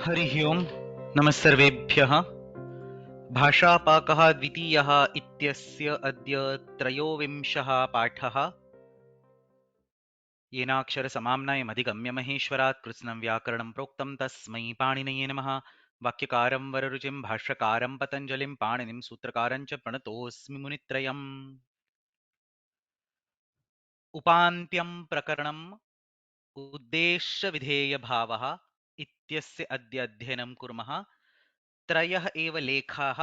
हरिः ओम् नमः सर्वेभ्यः। भाषापाकः द्वितीयः इत्यस्य अद्य त्रयोविंशः पाठः। येनाक्षरसमाम्नायमधिगम्य महेश्वरात् कृत्स्नं व्याकरणं प्रोक्तं तस्मै पाणिनये नमः। वाक्यकारं वररुचिं भाष्यकारं पतञ्जलिं पाणिनिं सूत्रकारं च प्रणतोऽस्मि मुनित्रयम्। उपान्त्यं प्रकरणम् उद्देश्यविधेयभावः इत्यस्य अद्य अध्ययनं कुर्मः। त्रयः एव लेखाः,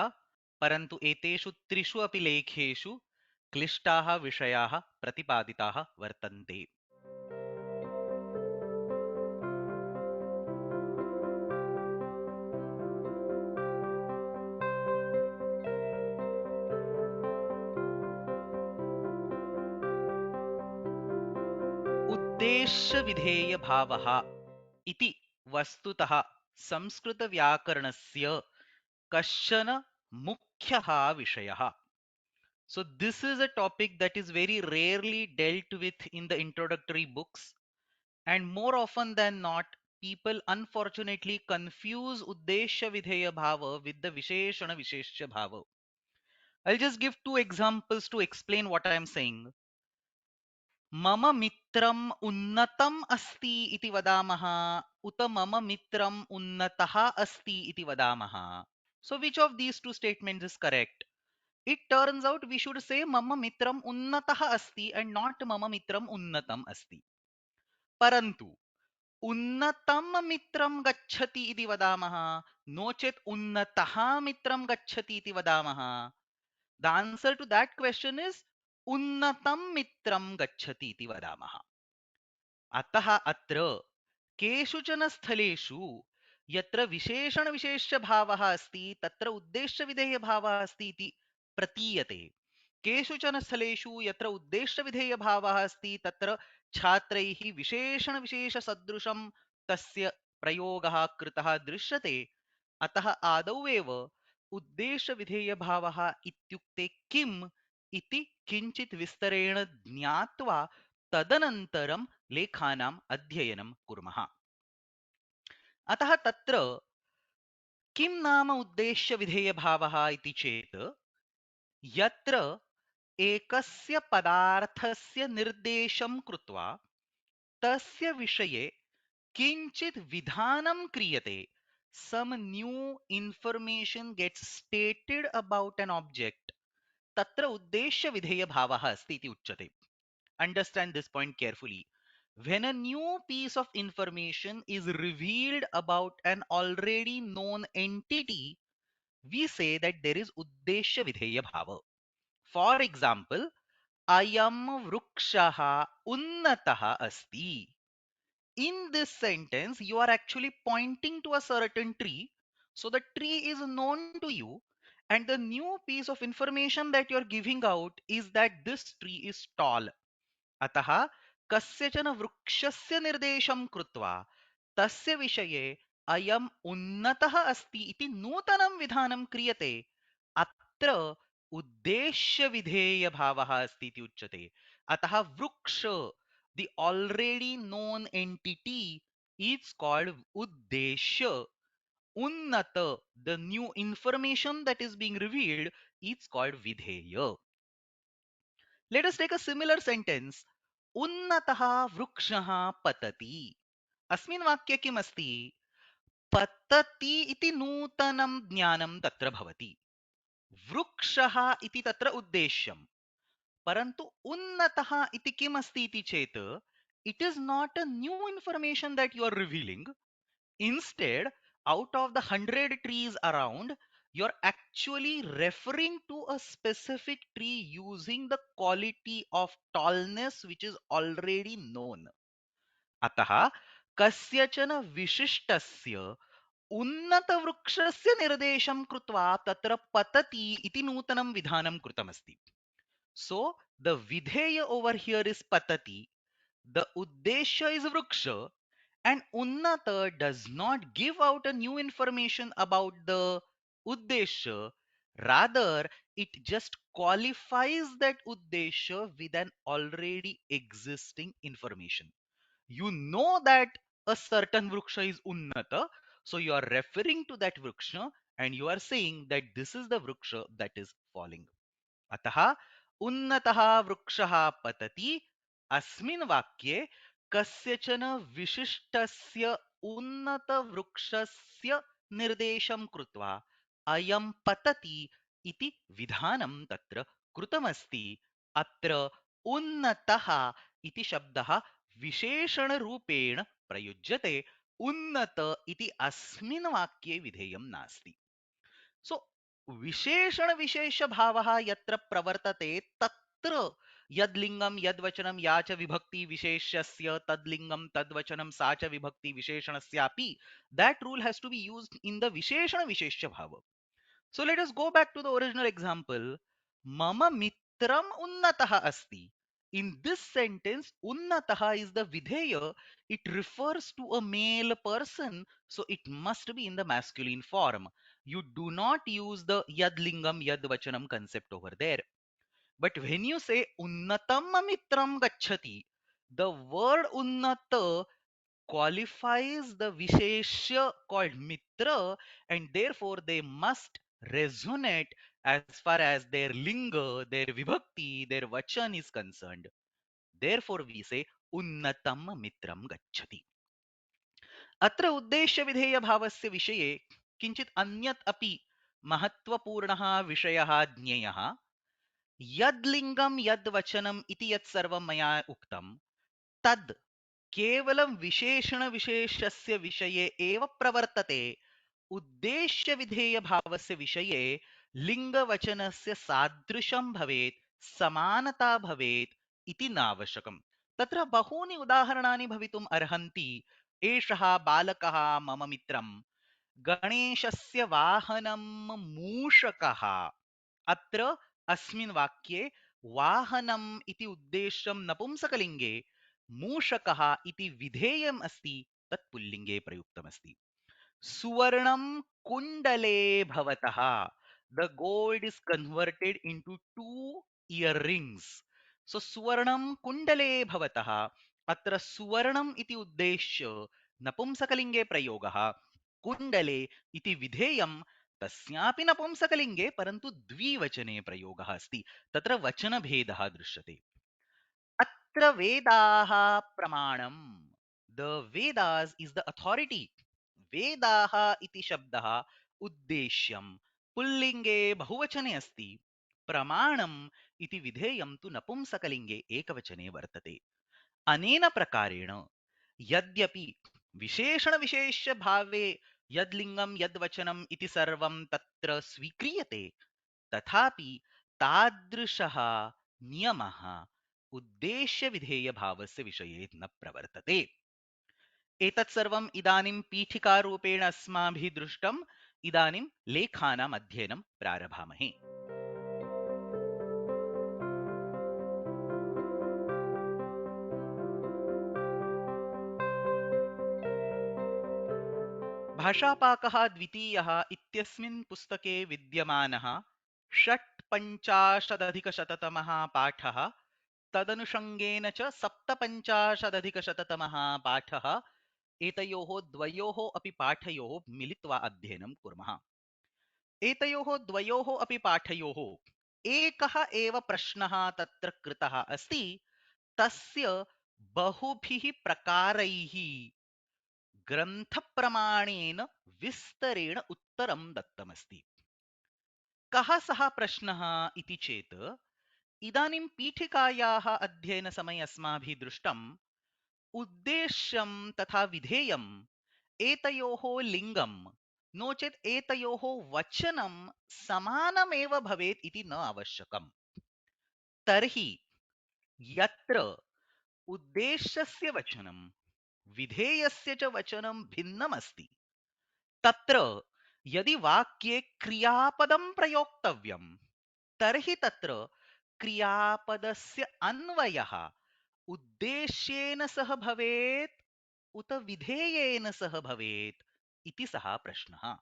परन्तु एतेषु त्रिषु अपि लेखेषु क्लिष्टाः विषयाः प्रतिपादिताः वर्तन्ते। उद्देश्यविधेयभावः इति वस्तुतः संस्कृतव्याकरणस्य कश्चन मुख्यः विषयः. So this is a topic that is very rarely dealt with in the introductory books, and more often than not, people unfortunately confuse Uddeshya Videya Bhava with the Visheshana Visheshya Bhava. I'll just give two examples to explain what I am saying. मम मित्रम् उन्नतम् अस्ति इति वदामः उत मम मित्रम् उन्नतः अस्ति इति वदामः. So which of these two statements is correct? It turns out we should say mama mitram unnatah asti and not mama mitram unnatam asti. Parantu उन्नतं मित्रं गच्छति इति वदामः, नो चेत् उन्नतः मित्रं गच्छति इति वदामः. The answer to that question is उन्नतं मित्रं गच्छति इति वदामः. अतः अत्र केषुचन स्थलेषु यत्र विशेषण विशेष्य भावः अस्ति तत्र उद्देश्य विधेय भावः अस्ति इति प्रतीयते. केषुचन स्थलेषु यत्र उद्देश्य विधेय भावः अस्ति तत्र छात्रैः विशेषण विशेष सदृशं तस्य प्रयोगः कृतः दृश्यते. अतः आदौ एव उद्देश्य विधेय भावः इत्युक्ते किम् इति किञ्चित् विस्तरेण ज्ञात्वा तदनन्तरं लेखानाम् अध्ययनं कुर्मः. अतः तत्र किं नाम उद्देश्य विधेय भावः इति चेत् यत्र एकस्य पदार्थस्य निर्देशं कृत्वा तस्य विषये किञ्चित् विधानं क्रियते. Some new information gets stated about an object. तत्र उद्देश्य विधेय भावः अस्ति इति उच्यते. Understand this point carefully. When a new piece of information is revealed about an already known entity, we say that there is uddeshya videya bhava. For example, ayam vrukshaha unnataha asti. In this sentence, you are actually pointing to a certain tree. So the tree is known to you, and the new piece of information that you are giving out is that this tree is tall. अतः कस्यचन वृक्षस्य निर्देशं कृत्वा तस्य विषये अयम् उन्नतः अस्ति इति नूतनं विधानं क्रियते. अत्र उद्देश्य विधेय भावः अस्ति इति उच्यते. अतः वृक्ष, the already known entity, is called uddeshya. Unnata, the new information that is being revealed, is called vidheya. Let us take a similar sentence. उन्नतः वृक्षः पतति. अस्मिन् वाक्ये किम् अस्ति? पतति इति नूतनं ज्ञानं तत्र भवति. वृक्षः इति तत्र उद्देश्यम्. परन्तु उन्नतः इति किम् अस्ति इति चेत् it is not a new information that you are revealing. Instead, out of the 100 trees around, you're actually referring to a specific tree using the quality of tallness which is already known. अतः कस्यचन विशिष्टस्य उन्नतवृक्षस्य निर्देशं कृत्वा तत्र पतति इति नूतनं विधानं कृतमस्ति. So the videya over here is patati, the uddeshya is vriksha, and unnata does not give out a new information about the uddeshya. Rather, it just qualifies that uddeshya with an already existing information. You know that a certain vriksha is unnata, So you are referring to that vriksha and you are saying that this is the vriksha that is falling. अतः उन्नतः वृक्षः पतति अस्मिन् वाक्ये कस्यचन विशिष्टस्य उन्नतवृक्षस्य निर्देशं कृत्वा अयं पतति इति विधानं तत्र कृतमस्ति. अत्र उन्नतः इति शब्दः विशेषणरूपेण प्रयुज्यते. उन्नत इति अस्मिन् वाक्ये विधेयं नास्ति. सो विशेषण विशेष भावः यत्र प्रवर्तते तत्र यद्लिङ्गं यद्वचनं या च विभक्ति विशेष्यस्य तद्लिङ्गं तद्वचनं सा च विभक्ति विशेषणस्यापि, that rule has to be used in the visheshana visheshya bhava. So let us go back to the original example. Mama mitram unnatah asti. In this sentence, unnatah is the videya. It refers to a male person, so it must be in the masculine form. You do not use the yadlingam yadvachanam concept over there. But when you say unnatam mitram gachati, the word unnata qualifies the visheshya called mitra, and therefore they must resonate as far as their linga, their vibhakti, their vachan is concerned. Therefore we say unnatam mitram gachati. अत्र उद्देश्य विधेय भावस्य विषये किञ्चित् अन्यत् अपि महत्वपूर्णः विषयः ज्ञेयः. यद्लिङ्गं यद्वचनम् इति यत् सर्वं मया उक्तं तद् केवलं विशेषण विशेषस्य विषये एव प्रवर्तते. उद्देश्य विधेय भावस्य विषये लिङ्गवचनस्य सादृशं भवेत्, समानता भवेत् इति नावश्यकम्. तत्र बहूनि उदाहरणानि भवितुम् अर्हन्ति. एषः बालकः मम मित्रं, गणेशस्य वाहनं मूषकः. अत्र अस्मिन् वाक्ये वाहनम् इति उद्देश्यं नपुंसकलिङ्गे, मूषकः इति विधेयम् अस्ति, तत् पुल्लिङ्गे प्रयुक्तमस्ति. सुवर्णं कुण्डले भवतः. The gold is converted into 2 earrings. So सुवर्णं कुण्डले भवतः. अत्र सुवर्णम् इति उद्देश्य नपुंसकलिङ्गे प्रयोगः. कुण्डले इति विधेयं तस्यापि नपुंसकलिङ्गे परन्तु द्विवचने प्रयोगः अस्ति. तत्र वचनभेदः दृश्यते. अत्र वेदाः प्रमाणम्. The Vedas is the authority. वेदाः इति शब्दः उद्देश्यं पुल्लिङ्गे बहुवचने अस्ति. प्रमाणम् इति विधेयं तु नपुंसकलिङ्गे एकवचने वर्तते. अनेन प्रकारेण यद्यपि विशेषण विशेष्य भावे यद्लिङ्गं यद्वचनम् इति सर्वं तत्र स्वीक्रियते, तथापि तादृशः नियमः उद्देश्य विधेय भावस्य विषये न प्रवर्तते. एतत् सर्वम् इदानीं पीठिकारूपेण अस्माभिः दृष्टम्. इदानीं लेखानाम् अध्ययनं प्रारभामहे. भाषापाकः द्वितीयः इत्यस्मिन् पुस्तके विद्यमानः 55अधिकशततमः पाठः, तदनुषङ्गेन च 57अधिकशततमः पाठः, एतयोः द्वयोः अपि पाठयोः मिलित्वा अध्ययनं कुर्मः. एतयोः द्वयोः अपि पाठयोः एकः एव प्रश्नः तत्र कृतः अस्ति. तस्य बहुभिः प्रकारैः ग्रन्थप्रमाणेन विस्तरेण उत्तरं दत्तमस्ति. कः सः प्रश्नः इति चेत्, इदानीं पीठिकायाः अध्ययनसमये अस्माभिः दृष्टम् उद्देश्यं तथा विधेयम् एतयोः लिङ्गं नो चेत् एतयोः वचनं समानमेव भवेत् इति न आवश्यकम्. तर्हि यत्र उद्देश्यस्य वचनं विधेयस्य च वचनं भिन्नमस्ति, तत्र यदि वाक्ये क्रियापदं प्रयोक्तव्यं, तर्हि तत्र क्रियापदस्य अन्वयः उद्देश्येन सह भवेत् उत विधेयेन सह भवेत् इति सः प्रश्नः.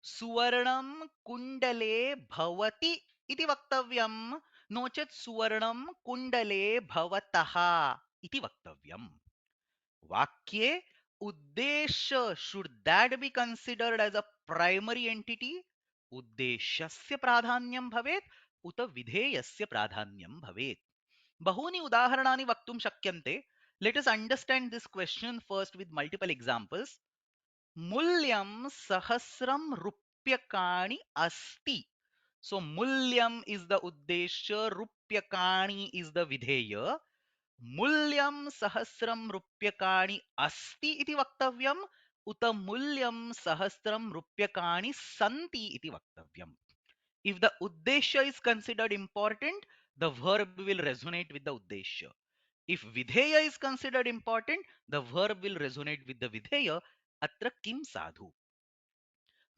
सुवर्णं कुण्डले भवति इति वक्तव्यं, नो चेत् सुवर्णं कुण्डले भवतः इति वक्तव्यम्. वाक्ये uddesha, should that be considered as a primary entity? Uddeshyasya pradhanyam bhavet uta vidheyasya pradhanyam bhavet. Bahuni udaharanani vaktum shakyante. Let us understand this question first with multiple examples. Mulyam sahasram rupyakani asti. So mulyam is the uddesha, rupyakani is the vidheya. Mulyam sahasram rupyakani asti iti vaktavyam uta mulyam sahasram rupyakani santi iti vaktavyam. If the uddesha is considered important, the verb will resonate with the uddesha. If vidheya is considered important, the verb will resonate with the vidheya. Atra kim sadhu?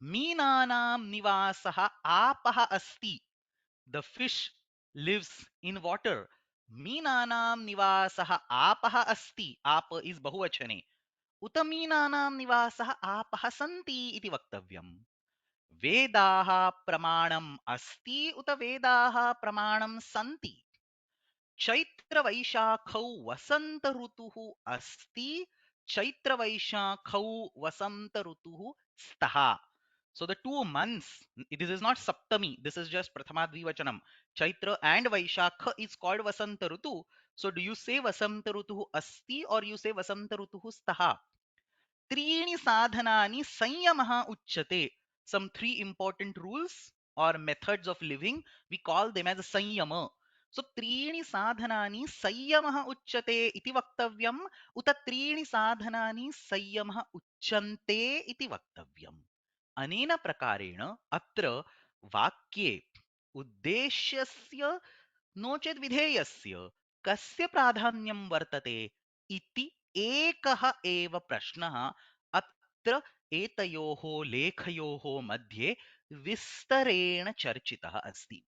Meenanam nivasaha apaha asti. The fish lives in water. Meenanam nivasaha apaha asti. Apa is bahuvachane. Uta meenanam nivasaha apaha santi iti vaktavyam. Vedaha pramanam asti uta vedaha pramanam santi. Chaitra वैशाखौ वसंत ऋतुः अस्ति चैत्र वैशाखौ वसंत ऋतुः स्तः. So the 2 months, this is not saptami, this is just prathama dvivachanam. Chaitra and vaishakha is called vasanta rutu. So do you say vasanta rutuh asti or you say vasanta rutuh staha? त्रीणि साधनानि संयमः उच्यते. Some 3 important rules or methods of living, we call them as संयम. So त्रीणि साधनानि संयमः उच्यते इति वक्तव्यम् उत त्रीणि साधनानि संयमः उच्यन्ते इति वक्तव्यम्. अनेन प्रकारेण अत्र वाक्ये उद्देश्यस्य नो चेत् विधेयस्य कस्य प्राधान्यं वर्तते इति एकः एव प्रश्नः अत्र एतयोः लेखयोः मध्ये विस्तरेण चर्चितः अस्ति.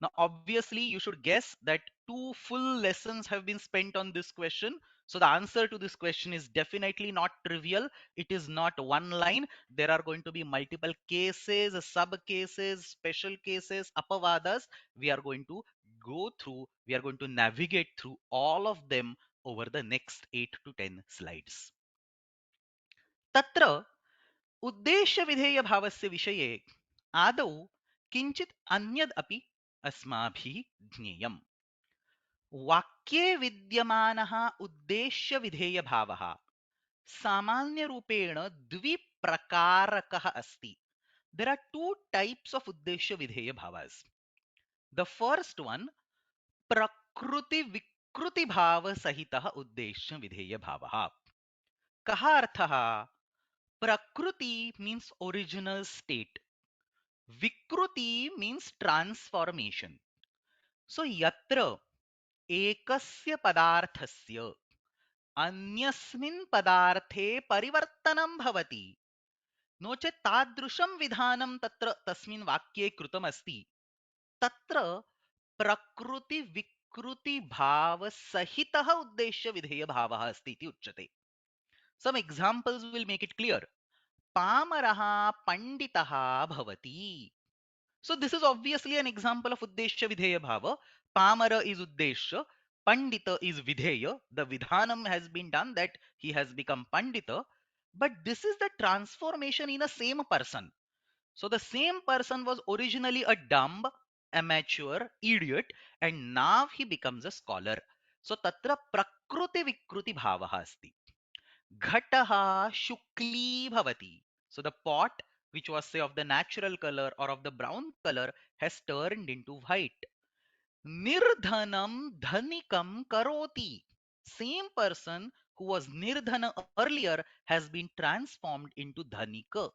Now, obviously, you should guess that 2 full lessons have been spent on this question. So, the answer to this question is definitely not trivial. It is not one line. There are going to be multiple cases, sub cases, special cases, apavadas. We are going to go through, we are going to navigate through all of them over the next 8 to 10 slides. तत्र उद्देश्यविधेयभावस्य विषये आदौ किञ्चित् अन्यद् अपि अस्माभिः ज्ञेयम्. वाक्ये विद्यमानः उद्देश्यविधेयभावः सामान्यरूपेण द्विप्रकारकः अस्ति. There are 2 types of उद्देश्यविधेयभावास्. The first one, प्रकृतिविकृतिभावसहितः उद्देश्यविधेयभावः. कः अर्थः? Prakriti means original state. Vikruti means transformation. So yatra ekasya padarthasya अन्यस्मिन् पदार्थे परिवर्तनं भवति. नो चेत् तादृशं विधानं तत्र तस्मिन् वाक्ये कृतमस्ति. तत्र प्रकृति विकृति भाव सहितः उद्देश्य विधेय भावः अस्ति इति उच्यते. Some examples will make it clear. पामरः पंडितः भवति. So this is obviously an example of uddeshya videya bhava. Pamara is uddeshya, pandita is videya. The vidhanam has been done that he has become pandita, but this is the transformation in a same person. So the same person was originally a dumb, amateur, idiot, and now he becomes a scholar. So tatra prakruti vikruti bhavaha asti. Ghataha shukli bhavati. So the pot which was say of the natural color or of the brown color has turned into white. Nirdhanam dhanikam karoti. Same person who was nirdhana earlier has been transformed into dhanika.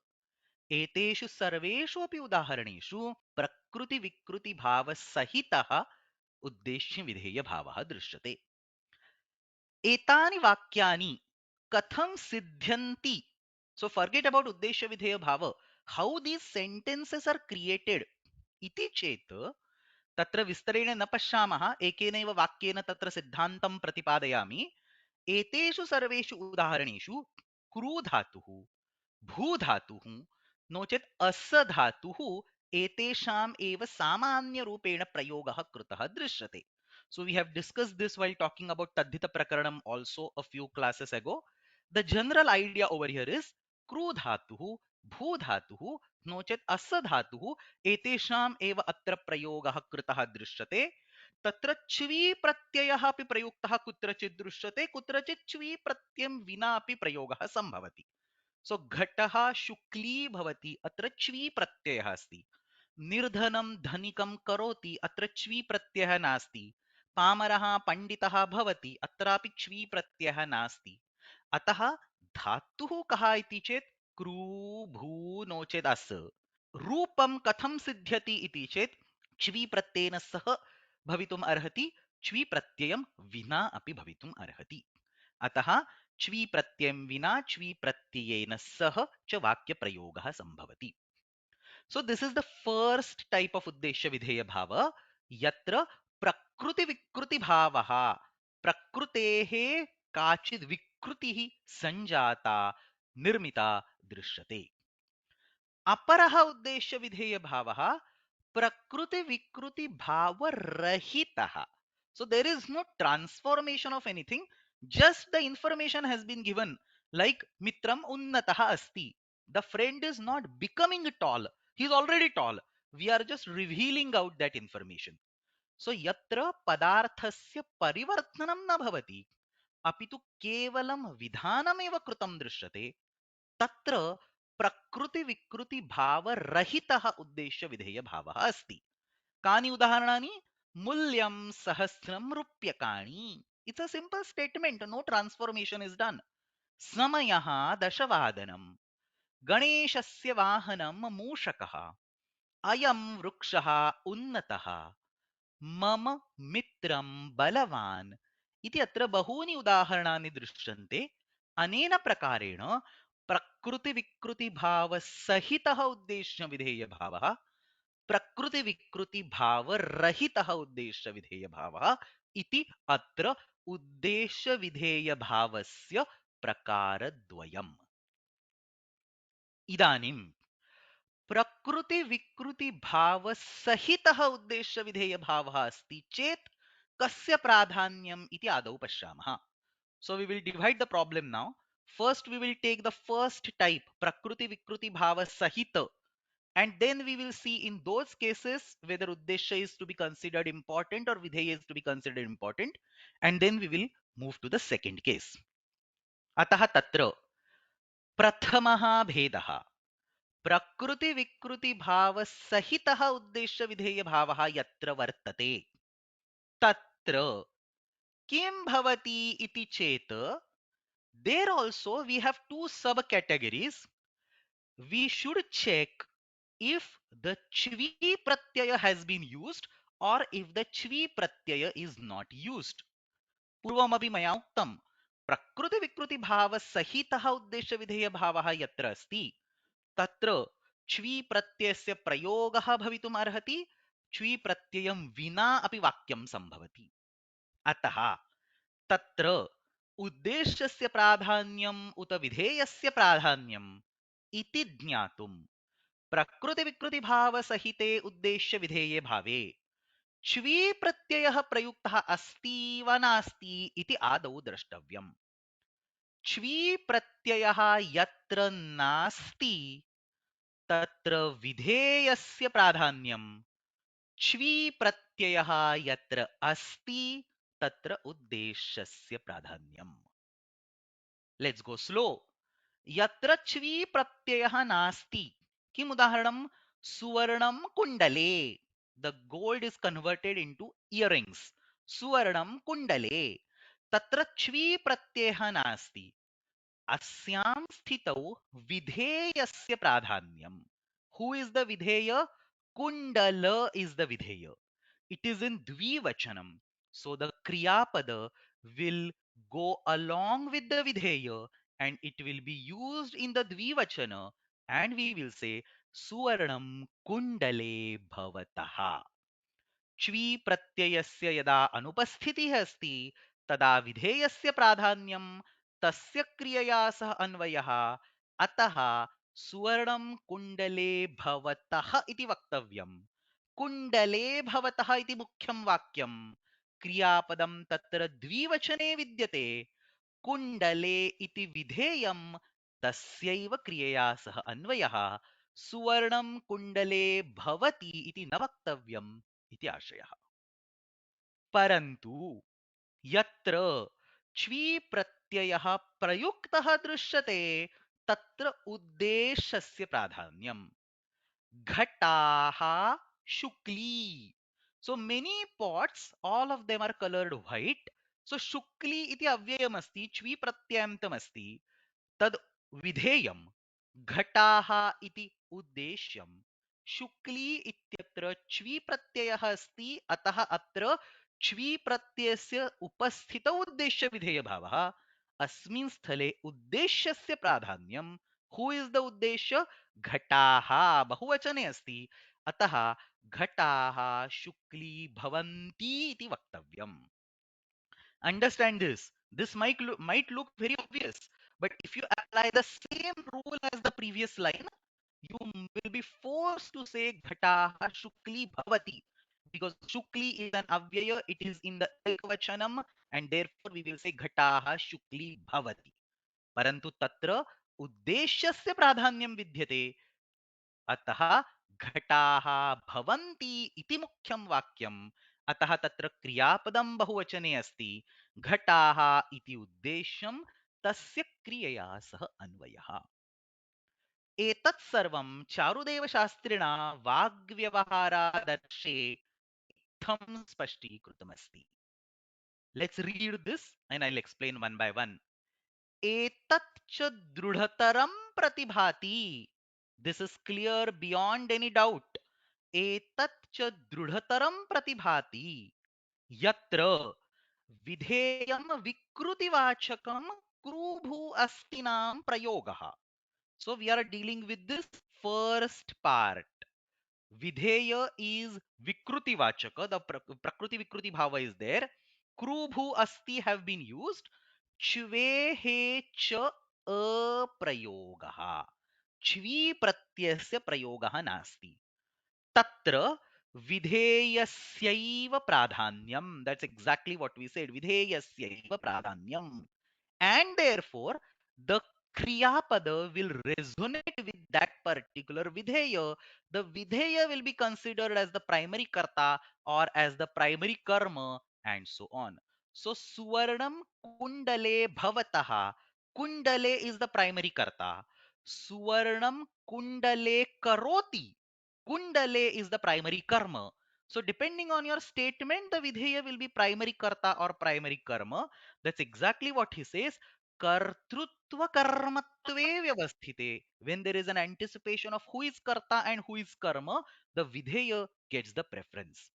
एतेषु सर्वेषु अपि उदाहरणेषु प्रकृति विकृति भाव सहितः उद्देश्य विधेय भावः दृश्यते. एतानि वाक्यानि कथं सिद्ध्यन्ति? So forget about uddeshya videya bhava. How these sentences are created इति चेत् तत्र विस्तरेण न पश्यामः. एकेनैव वाक्येन तत्र सिद्धान्तं प्रतिपादयामि. एतेषु सर्वेषु उदाहरणेषु क्रू धातुः, भू धातुः, नो चेत् अस धातुः एतेषाम् एव सामान्यरूपेण प्रयोगः कृतः दृश्यते. So we have discussed this while talking about Tadhita Prakaranam also a few classes ago, The general idea over here is kru dhatuh, bhu dhatuh, no chet assa dhatuh, etesham eva atra prayogah kritah drishyate. तत्र च्वी प्रत्ययः अपि प्रयुक्तः कुत्रचित् दृश्यते, कुत्रचित् च्वी प्रत्ययं विना अपि प्रयोगः संभवति. सो घटः शुक्ली भवति, अत्र च्वी प्रत्ययः अस्ति. निर्धनं धनिकं करोति, अत्र च्वी प्रत्ययः नास्ति. पामरः पंडितः भवति, अत्रापि च्वी प्रत्ययः नास्ति. अतः धातुः कः इति चेत् क्रू भू नो चेत् अस्. रूपं कथं सिद्ध्यति इति चेत् च्वी प्रत्ययेन सह भवितुम् अर्हति, च्वी प्रत्ययं विना अपि भवितुम् अर्हति. अतः च्वी प्रत्ययं विना च्वी प्रत्ययेन सह च वाक्यप्रयोगः सम्भवति. So this is the first type of उद्देश्य विधेय भाव, यत्र प्रकृति विकृति भावः, प्रकृतेः काचिद् विकृतिः संजाता निर्मिता दृश्यते. अपरः उद्देश्य विधेय भावः प्रकृति विकृति भाव रहितः. So there is no transformation of anything, just the information has been given, like mitram unnatah asti. The friend is not becoming tall, he is already tall, we are just revealing out that information. So yatra padarthasya parivartanam na bhavati, apitu kevalam vidhanamev कृतं दृश्यते, तत्र प्रकृति विकृति भाव रहितः उद्देश्य विधेय भावः अस्ति. कानि उदाहरणानि? मूल्यं सहस्रं रूप्यकाणि. It's a simple statement, no transformation is done. समयः दशवादनम्. गणेशस्य वाहनं मूषकः. अयं वृक्षः उन्नतः. मम मित्रं बलवान्. इति अत्र बहूनि उदाहरणानि दृश्यन्ते. अनेन प्रकारेण प्रकृति विकृति भाव सहितः उद्देश्य विधेय भावः, प्रकृति विकृति भाव रहितः उद्देश्य विधेय भावः इति अत्र उद्देश्य विधेय भावस्य प्रकारद्वयम्. इदानीं प्रकृति विकृति भाव सहितः उद्देश्य विधेय भावः अस्ति चेत् कस्य प्राधान्यम् इति आदौ पश्यामः. So we will divide the problem now. First we will take the first type, prakriti vikriti bhava sahita, and then we will see in those cases whether uddeshya is to be considered important or videya is to be considered important, and then we will move to the second case. अतः तत्र प्रथमः भेदः प्रकृति विकृति भाव सहितः उद्देश्य विधेय भावः यत्र वर्तते, तत्र किं भवति इति चेत्, there also we have two subcategories. We should check if the chvi pratyaya has been used or if the chvi pratyaya is not used. पूर्वमपि मया उक्तं, प्रकृति विकृति भाव सहितः उद्देश्य विधेय भावः यत्र अस्ति, तत्र च्वी प्रत्ययस्य प्रयोगः भवितुम् अर्हति, च्वी प्रत्ययं विना अपि वाक्यं सम्भवति. अतः तत्र उद्देश्यस्य प्राधान्यम् उत विधेयस्य प्राधान्यम् इति ज्ञातुं प्रकृति विकृति भाव सहिते उद्देश्य विधेये भावे च्वी प्रत्ययः प्रयुक्तः अस्ति वा नास्ति इति आदौ द्रष्टव्यम्. च्वी प्रत्ययः यत्र नास्ति तत्र विधेयस्य प्राधान्यम्, च्वी प्रत्ययः यत्र अस्ति तत्र उद्देश्यस्य प्राधान्यम्. Let's go slow. यत्र च्वी प्रत्ययः नास्ति, किम् उदाहरणं? सुवर्णं कुण्डले. The gold is converted into earrings. सुवर्णं कुण्डले, तत्र च्वी प्रत्ययः नास्ति. अस्यां स्थितौ विधेयस्य प्राधान्यम्. हु इज द विधेय? कुण्डल इज द विधेय. It is in dvivachanam, so the kriyapada will go along with the videya and it will be used in the dvivachana, and we will say suvarnam kundale bhavatah. च्वी प्रत्ययस्य यदा अनुपस्थितिः अस्ति तदा विधेयस्य प्राधान्यं, तस्य क्रियया सह अन्वयः. अतः सुवर्णं कुण्डले भवतः इति वक्तव्यम्. कुण्डले भवतः इति मुख्यं वाक्यं. क्रियापदं तत्र द्विवचने विद्यते. कुण्डले इति विधेयं तस्यैव क्रियया सह अन्वयः सुवर्णं कुण्डले भवति इति न वक्तव्यम् इति आशयः। परन्तु यत्र च्वी प्रत्ययः प्रयुक्तः दृश्यते तत्र उद्देश्यस्य प्राधान्यम्। घटाः शुक्ली, so many pots, all of them are colored white, so shukli iti avyayam asti, chvi pratyantam asti, तद विधेयम घटाः इति उद्देश्यम शुक्ली इत्यत्र च्वी प्रत्ययः अस्ति, अतः अत्र च्वी प्रत्ययस्य उपस्थितौ उद्देश्य विधेय भावः। अस्मिन् स्थले उद्देश्यस्य प्राधान्यम। हु इज द उद्देश्य? घटाः बहुवचने अस्ति, अतः घटाः शुक्ली भवन्ति इति वक्तव्यम्। Understand this. This might look very obvious, but if you apply the same rule as the previous line, you will be forced to say ghataha shukli bhavati, because shukli is an avyaya, it is in the ekvachanam, and therefore we will say ghataha shukli bhavati. Parantu tatra uddeshyasya pradhanyam vidyate, अतः घटाः भवन्ति इति मुख्यं वाक्यम्। अतः तत्र क्रियापदं बहुवचने अस्ति, घटाः इति उद्देश्यं तस्य क्रियया सह अन्वयः। एतत् सर्वं चारुदेवशास्त्रिणा वाग्व्यवहारादर्शे इत्थं स्पष्टीकृतमस्ति। Let's read this and I'll explain one by one. एतत् च दृढतरं प्रतिभाति. This is clear beyond any doubt. एतत् च दृढतरं प्रतिभाति यत्र विधेयं विकृतिवाचकं क्रूभू अस्तिनां प्रयोगः. So we are dealing with this first part. Videya is vikruti vachaka, the prakruti vikruti bhava is there. Krubhu asti have been used. Chve he cha aprayogaha. Chvi pratyasya prayogaha nasti. Tatra vidheyasyaiva pradhanyam. That's exactly what we said. Vidheyasyaiva pradhanyam. And therefore the kriya pada will resonate with that particular videya. The videya will be considered as the primary karta or as the primary karma, and so on. So suvarnam kundale bhavataha, kundale is the primary karta, suvarnam kundale karoti, kundale is the primary karma. So depending on your statement, the videya will be primary karta or primary karma. That's exactly what he says. Kartrutva karmatve vyavasthite. When there is an anticipation of who is karta and who is karma, the videya gets the preference.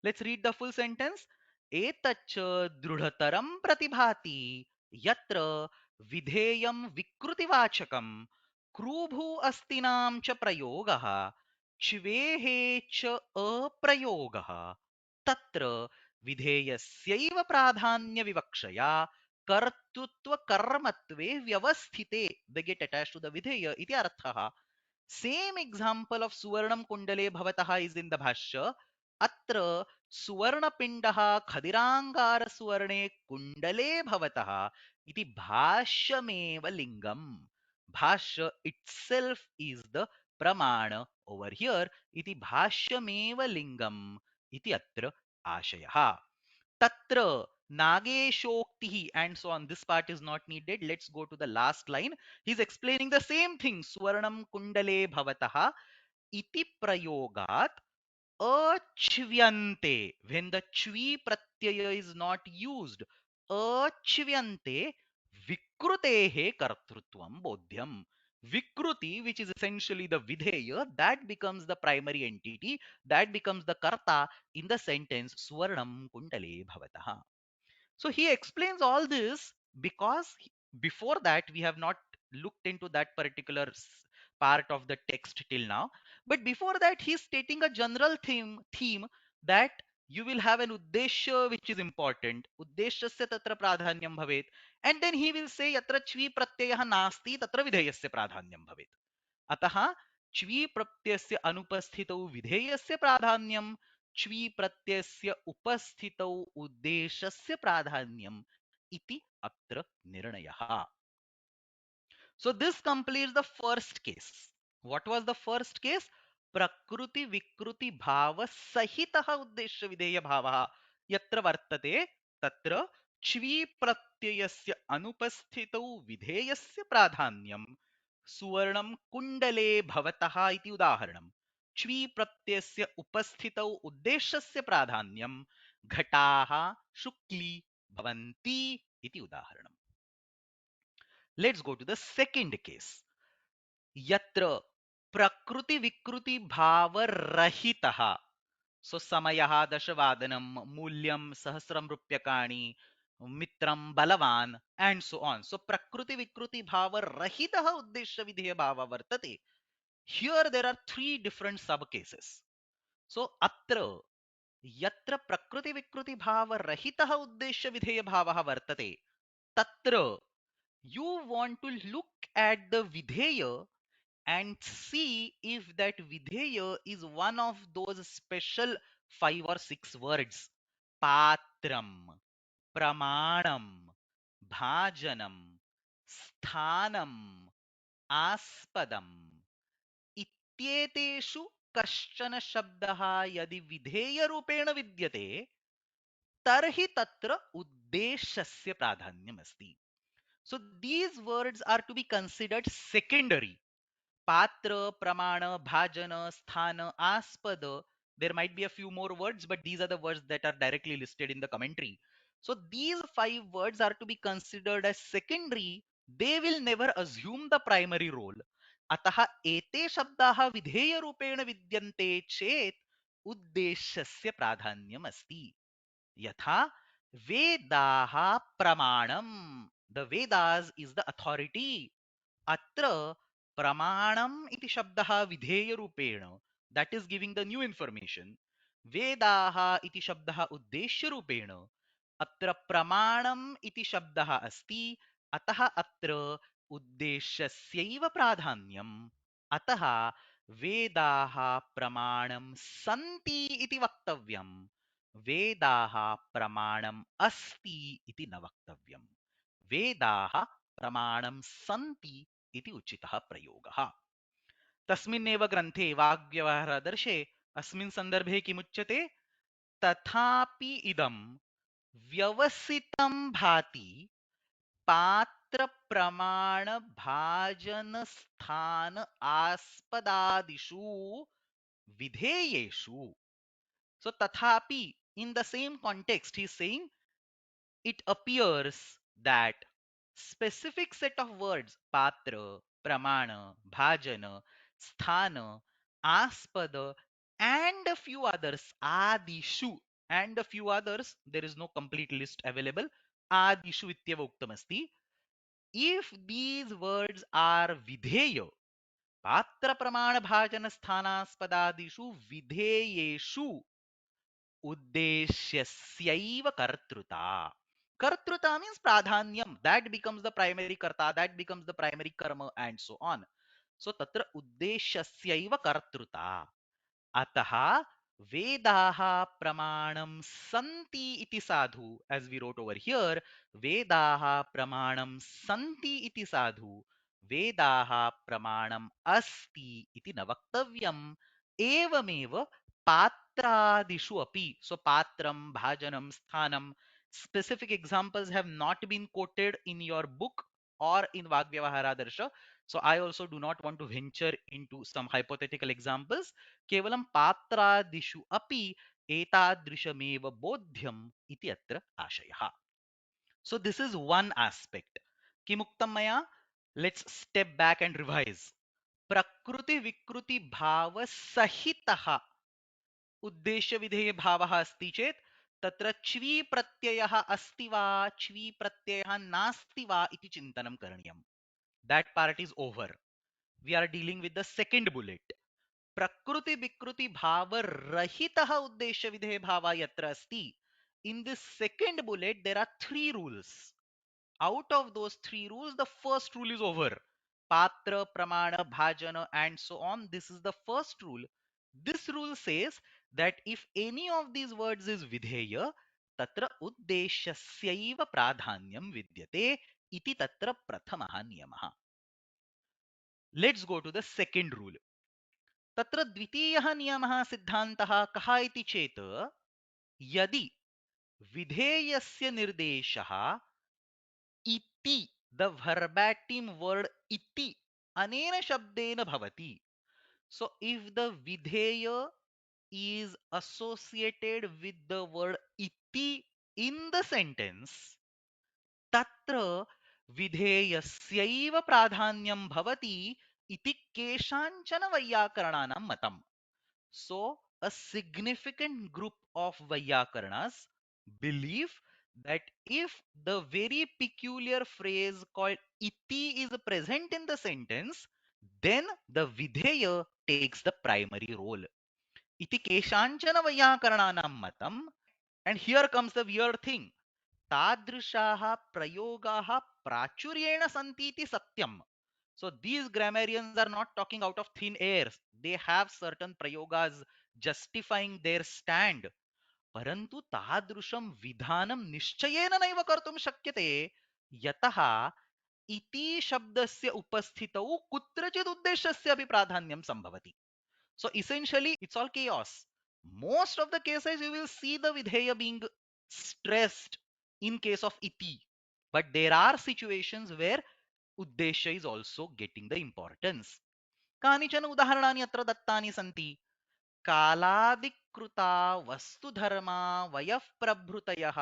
Let's read the full sentence. Etaccha drudhataram pratibhati yatra vidheyam vikrutivachakam krubhu astinam cha prayogaha chvehe cha aprayogaha tatra विधेयस्यैव प्राधान्य विवक्षया कर्तृत्व कर्मत्वे व्यवस्थिते, they get attached to the videya iti arthah. Same example of suvarnam kundale bhavatah is in the bhashya. Atra suvarnapindah khadirangar suvarne kundale bhavatah iti bhashyameva lingam. Bhashya itself is the pramana over here. Iti bhashyameva lingam iti atra ashayah. Tatra Nageshoktihi, and so on. This part is not needed. Let's go to the last line. He's explaining the same thing. Suvarnam kundale bhavataha iti prayogat achvyante. When the chvi pratyaya is not used, achvyante vikrutehe kartrutvam bodhyam. Vikruti, which is essentially the videya, that becomes the primary entity, that becomes the karta in the sentence Swarnam Kundale Bhavataha. So he explains all this because before that we have not looked into that particular part of the text till now. But before that, he's stating a general theme that you will have an uddeshya which is important. Uddeshyasya tatra pradhanyam bhavet. And then he will say yatra chvi pratyayah nasti tatra vidheyasya pradhanyam bhavet. अतः च्वी प्रत्ययस्य अनुपस्थितौ विधेयस्य प्राधान्यं, च्वी प्रत्ययस्य उपस्थितौ उद्देश्यस्य प्राधान्यं, इति अत्र निर्णयः. So this completes the first case. What was the first case? Prakriti Vikruti Bhava Sahitaha Uddeshya Videya Bhavaha Yatra Vartate Tatra Chvi Pratyayasya Anupasthitau Vidheyasya Pradhanyam Suvarnam Kundale Bhavataha iti udaharanam. Chvi Pratyasya Upasthitau Uddeshyasya Pradhanyam Ghataha Shukli Bhavanti iti udaharanam. Let's go to the second case. Yatra Prakriti Vikruti Bhava Rahitaha. So Samayaha Dashavadanam Mulyam Sahasram Rupyakani Mitram Balavan and so on. So Prakriti Vikruti Bhava Rahitaha Uddeshya Vidheya Bhava Vartate. Here there are three different sub cases. So Atra Yatra Prakriti Vikruti Bhava Rahitaha Uddeshya Vidheya Bhavaha Vartate. Tatra you want to look at the Vidheya and see if that Videya is one of those special 5 or 6 words. Patram, Pramanam, Bhajanam, Sthanam, Aspadam. इत्येतेषु कश्चन शब्दः यदि विधेयरूपेण विद्यते तर्हि तत्र उद्देश्यस्य प्राधान्यमस्ति. So these words are to be considered secondary. Patra, Pramana, Bhajana, Sthana, Aspada. There might be a few more words, but these are the words that are directly listed in the commentary. So these 5 words are to be considered as secondary. They will never assume the primary role. अतः एते शब्दाः विधेयरूपेण विद्यन्ते चेत् उद्देश्यस्य प्राधान्यम् अस्ति. यथा वेदाः प्रमाणम्. The Vedas is the authority. अत्र प्रमाणम इति शब्दः विधेयरूपेण, that is giving the new information. वेदाः इति शब्दः उद्देश्यरूपेण, अत्र प्रमाणम इति शब्दः अस्ति, अतः अत्र उद्देश्यस्यैव प्राधान्यम्. अतः वेदाः प्रमाणं सन्ति इति वक्तव्यम्. वेदाः प्रमाणम् अस्ति इति न वक्तव्यम्. वेदाः प्रमाणं सन्ति इति उचितः प्रयोगः. तस्मिन्नेव ग्रन्थे वाग्व्यवहारदर्शे अस्मिन् सन्दर्भे किमुच्यते? तथापि इदं व्यवसितं भाति पात्र प्रमाण भाजन स्थान आस्पदादिषु विधेयेषु. So tathapi, in the same context, he is saying it appears that specific set of words patra, pramana, bhajana, sthana, aspada, and a few others adishu, and a few others, there is no complete list available, adishu ityeva uktamasti. If these words are vidheya, patra pramana bhajana sthanaspadaadishu vidheyeshu uddeshyasya kartruta. Kartruta means pradhanyam. That becomes the primary karta, that becomes the primary karma, and so on. So tatra uddeshyasya kartruta. Ataha Vedaha Pramanam Santi iti sadhu. As we wrote over here, Vedaha Pramanam Santi iti sadhu. Vedaha Pramanam Asti iti navaktavyam. Evameva Patradishu api. So Patram, Bhajanam, Sthanam. Specific examples have not been quoted in your book or in Vagyavahara Darsha. So I also do not want to venture into some hypothetical examples. केवलं पात्रादिषु अपि एतादृशमेव बोध्यम् इति अत्र आशयः. So this is one aspect. किमुक्तं मया? Let's step back and revise. प्रकृति विकृति भाव सहितः उद्देश्य विधेय भावः अस्ति चेत् तत्र च्वी प्रत्ययः अस्ति वा च्वी प्रत्ययः नास्ति वा इति चिन्तनं करणीयम्. That part is over. We are dealing with the second bullet. प्रकृति विकृति भाव रहितः उद्देश्य विधेय भाव यत्र अस्ति. In this second bullet there are 3 rules. Out of those 3 rules, the first rule is over. Patra, pramana, bhajana, and so on. This is the first rule. This rule says that if any of these words is vidheya, तत्र उद्देश्यस्यैव प्राधान्यं विद्यते इति तत्र प्रथमः नियमः. Let's go to the second rule. तत्र द्वितीयः नियमः सिद्धान्तः कः इति चेत् यदि विधेयस्य निर्देशः इति द verbatim word इति अनेन शब्देन भवति. So if the videya is associated with the word iti in the sentence, तत्र विधेयस्यैव प्राधान्यं भवति इति केषाञ्चन वैयाकरणानां मतम्. So a significant group of Vaiyakaranas believe that if the very peculiar phrase called iti is present in the sentence, then the videya takes the primary role. Iti keshanchana Vaiyakarananam matam. And here comes the weird thing. तादृशाः प्रयोगाः प्राचुर्येण सन्ति इति सत्यम्. So these grammarians are not talking out of thin air. They have certain prayogas justifying their stand. परन्तु तादृशं विधानं निश्चयेन नैव कर्तुं शक्यते यतः इति शब्दस्य उपस्थितौ कुत्रचित् उद्देश्यस्य अपि प्राधान्यं सम्भवति. So essentially it's all chaos. Most of the cases you will see the videya being stressed in case of iti, but there are situations where uddeshya is also getting the importance. कानिचन उदाहरणानि अत्र दत्तानि सन्ति. कालादिकृता वस्तुधर्मा वयः प्रभृतयः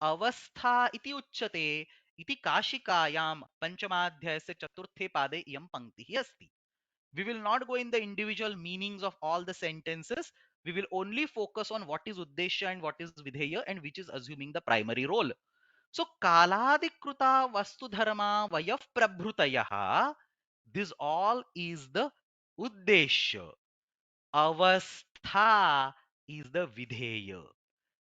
अवस्था इति उच्यते इति काशिकायां पञ्चमाध्यायस्य चतुर्थे पादे इयं पङ्क्तिः अस्ति. We will not go in the individual meanings of all the sentences. We will only focus on what is uddeshya and what is videya and which is assuming the primary role. So kaladikruta vastu dharma vayaf prabhrutayaha, this all is the uddeshya. Avastha is the videya.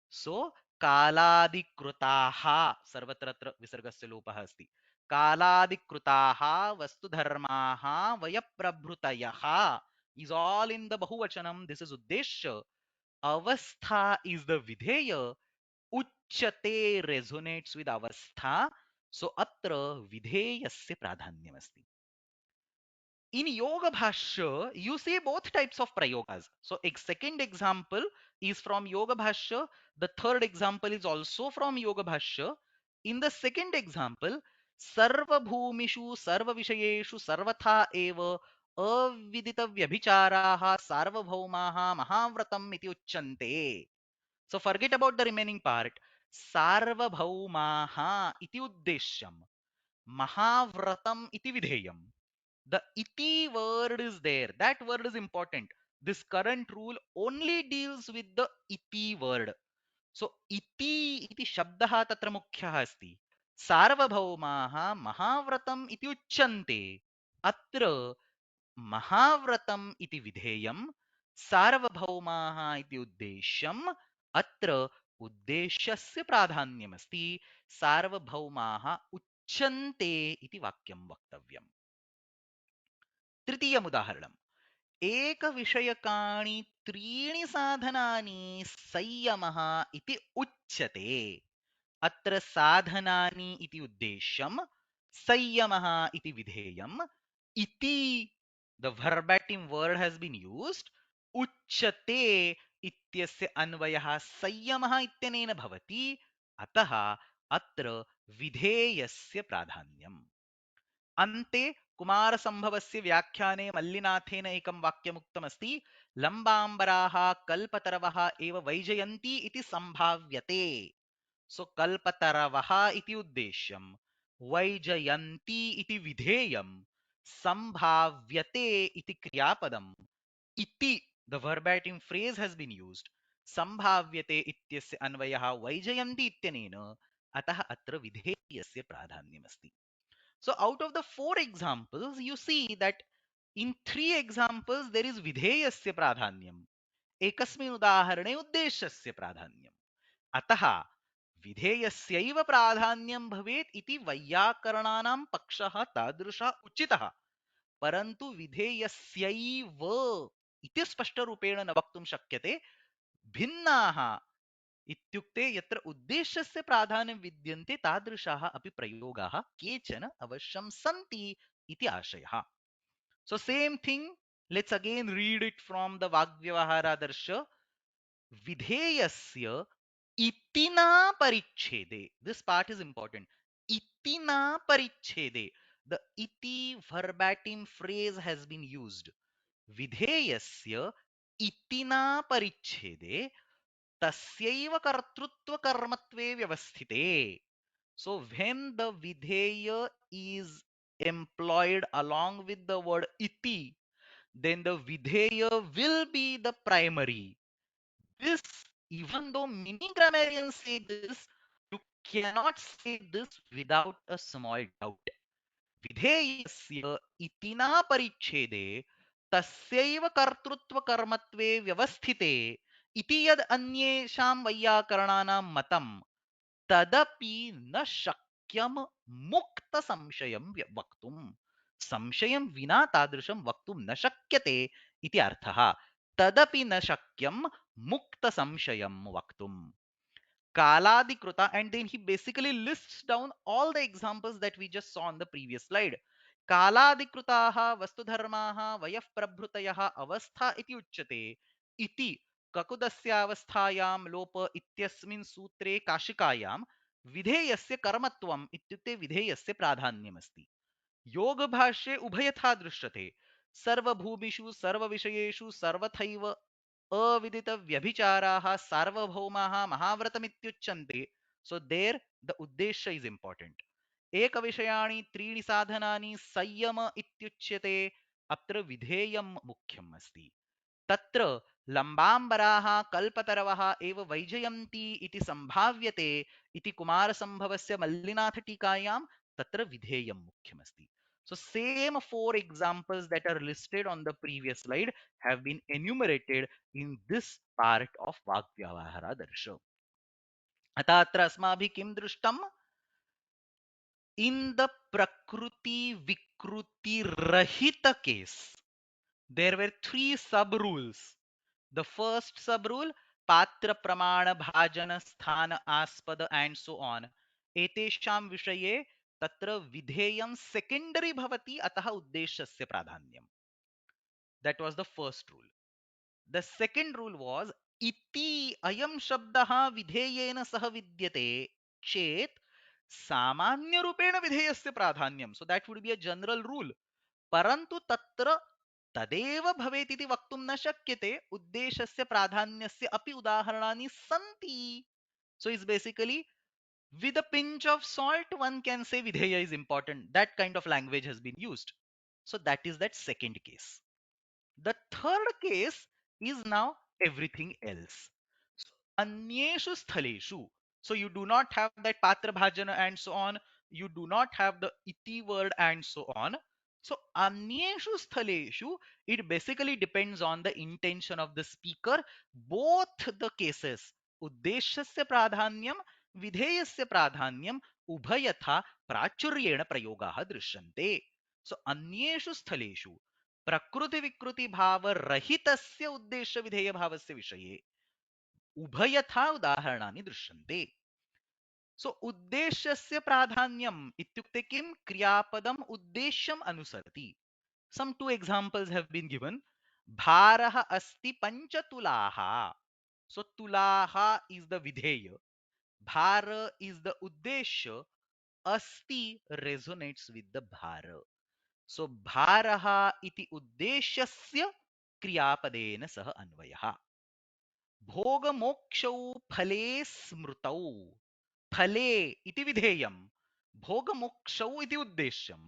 So कालादिकृताः सर्वत्र विसर्गस्य लोपः अस्ति. कालादिकृताः वस्तुधर्माः वयप्रभृतयः is all in the bahuvachanam. This is uddeshya. Avastha is the videya. Uchyate resonates with avastha. So atra vidheyasya pradhanyam asti. In yoga bhashya you see both types of prayogas. So a second example is from yoga bhashya, the third example is also from yoga bhashya. In the second example, sarva bhumishu sarva vishayeshu sarvatha eva avidita vyabhicharaha sarvabhaumaha mahavratam iti uchyante. So forget about the remaining part. Sarvabhaumaha iti uddeshyam, mahavratam iti vidheyam. The iti word is there. That word is important. This current rule only deals with the iti word. So iti iti shabdah tatra mukhyah asti. Sarvabhaumaः mahavratam iti uchyante. Atra mahavratam iti vidheyam, sarvabhaumaः iti uddeshyam. Atra उद्देश्यस्य प्राधान्यमस्ति. सार्वभौमाः उच्यन्ते इति वाक्यं वक्तव्यम्. तृतीयम् उदाहरणम्. एकविषयकाणि त्रीणि साधनानि संयमः इति उच्यते. अत्र साधनानि इति उद्देश्यं, संयमः इति विधेयम्. इति the verbatim word has been used. उच्यते इत्यस्य अन्वयः संयमः इत्यनेन भवति. अतः अत्र विधेयस्य प्राधान्यम्. अन्ते कुमारसम्भवस्य व्याख्याने मल्लिनाथेन एकं वाक्यमुक्तमस्ति. लम्बाम्बराः कल्पतरवः एव वैजयन्ती इति सम्भाव्यते. सो कल्पतरवः इति उद्देश्यं, वैजयन्ती इति विधेयं, सम्भाव्यते इति क्रियापदम्. इति the verbatim phrase has been used. सम्भाव्यते इत्यस्य अन्वयः वैजयन्ती इत्यनेन. अतः अत्र विधेयस्य प्राधान्यमस्ति. So out of the four examples, you see that in three examples there is vidheyasya pradhanyam. Ekasmin udaharane uddeshasya pradhanyam. अतः विधेयस्यैव प्राधान्यं भवेत् इति वैयाकरणानां पक्षः तादृशः उचितः. परन्तु विधेयस्यैव इति स्पष्टरूपेण न वक्तुं शक्यते. भिन्नाः इत्युक्ते यत्र उद्देश्यस्य प्राधान्यं विद्यन्ते तादृशाः अपि प्रयोगाः केचन अवश्यं सन्ति इति आशयः. So same thing, let's again read it from the Vagyavaharadarsh. Vidheyasya itina parichhede. This part is important. Itina parichhede. The iti verbatim phrase has been used. Vidheyasya itina parichhede tasyaiva kartrutva karmatve vyavasthite. So when the vidheya is employed along with the word iti, then the videya will be the primary. This, even though many grammarians say this, you cannot say this without a small doubt. Vidheyasya itina parichhede tasyaiva kartrutva karmatve vyavasthite iti yad anyesham vaiyakarणानां matam तदपि न शक्यम मुक्त संशयं वक्तुं. संशयं विना तादृशं वक्तुं न शक्यते इति अर्थः. तदपि न शक्यं मुक्त संशयं वक्तुं. Kaladikrita, and then he basically lists down all the examples that we just saw on the previous slide. Kaladikritaha vastudharmaha vayah prabhrutayah avastha iti uchyate iti kakudasyaवस्थायां लोप इत्यस्मिन् सूत्रे काशिकायां विधेयस्य कर्मत्वम् इत्युक्ते विधेयस्य प्राधान्यमस्ति. योगभाष्ये उभयथा दृश्यते. सर्वभूमिषु सर्वविषयेषु सर्वथैव अविदितव्यभिचाराः सार्वभौमाः महाव्रतमित्युच्यन्ते. So there the uddesha is important. एकविषयाणि त्रीणि साधनानि संयम इत्युच्यते. अत्र विधेयं मुख्यम् अस्ति. तत्र लम्बाम्बराः कल्पतरवः एव वैजयन्ती इति सम्भाव्यते इति कुमारसम्भवस्य मल्लिनाथटीकायां तत्र विधेयं मुख्यमस्ति. So same four examples that are listed on the previous slide have been enumerated in this part of Vagyavahara Darsha. अतः अत्र अस्माभिः किं दृष्टम्? In the Prakriti Vikruti Rahita case, there were three sub rules. The first sub rule, patra pramana bhajana sthana aspada and so on. Etesham vishaye tatra vidheyam secondary bhavati ataha uddeshasya pradhanyam. That was the first rule. The second rule was iti ayam shabdaha vidheyena saha vidyate chet samanya rupena vidheyasya pradhanyam. So that would be a general rule. Parantu tatra तदेव भवेत् इति वक्तुं न शक्यते. उद्देशस्य प्राधान्यस्य अपि उदाहरणानि सन्ति. So it's basically with a pinch of salt one can say videya is important. That kind of language has been used. So that is that second case. The third case is now everything else. So, anyeshu sthaleshu. So you do not have that patra bhajana and so on. You do not have the iti word and so on. So anyeshu sthaleshu, it basically depends on the intention of the speaker. Both the cases, uddeshasya pradhanyam, vidheyasya pradhanyam, ubhayatha prachuryena prayogaha drishyante. So anyeshu sthaleshu प्रकृति विकृति भाव रहितस्य उद्देश्य विधेय भावस्य विषये उभयथा उदाहरणानि दृश्यन्ते. सो उद्देश्यस्य प्राधान्यम इत्युक्ते किं? क्रियापदम उद्देश्यम अनुसरति. Some two examples have been given. भारः अस्ति पंचतुलाः. सो तुलाः इज द विधेय, भार इज द उद्देश्य, अस्ति रेजोनेट्स विद द भार. सो भारः इति उद्देश्यस्य क्रियापदेन सह अन्वयः. भोगमोक्षौ फले स्मृतौ. फले इति विधेयं, भोगमोक्षौ इति उद्देश्यं.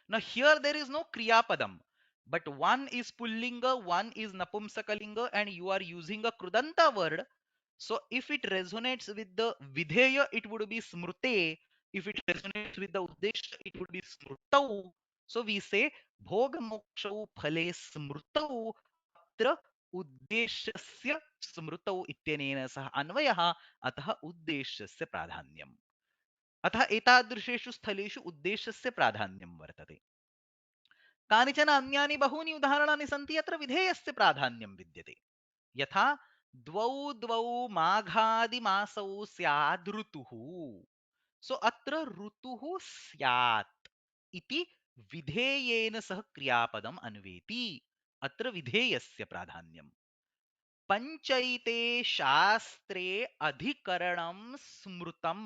Now here there is no kriyapadam, but one is pullinga, one is napumsakalinga, and you are using a krudanta word. So if it resonates with the videya, it would be smrute. If it resonates with the uddeshya, it would be smrtau. So we say bhogamokshau phale smrtau. अत्र उद्देश्यस्य स्मृतौ इत्यनेन सह अन्वयः, अतः उद्देश्यस्य प्राधान्यम्. अतः एतादृशेषु स्थलेषु उद्देश्यस्य प्राधान्यं वर्तते. कानिचन अन्यानि बहूनि उदाहरणानि सन्ति यत्र विधेयस्य प्राधान्यं विद्यते. यथा द्वौ द्वौ माघादिमासौ स्याद् ऋतुः. सो अत्र ऋतुः स्यात् इति विधेयेन सह क्रियापदम् अन्वेति. अत्र विधेयस्य प्राधान्यम्. पञ्चैते शास्त्रे अधिकरणं स्मृतम्.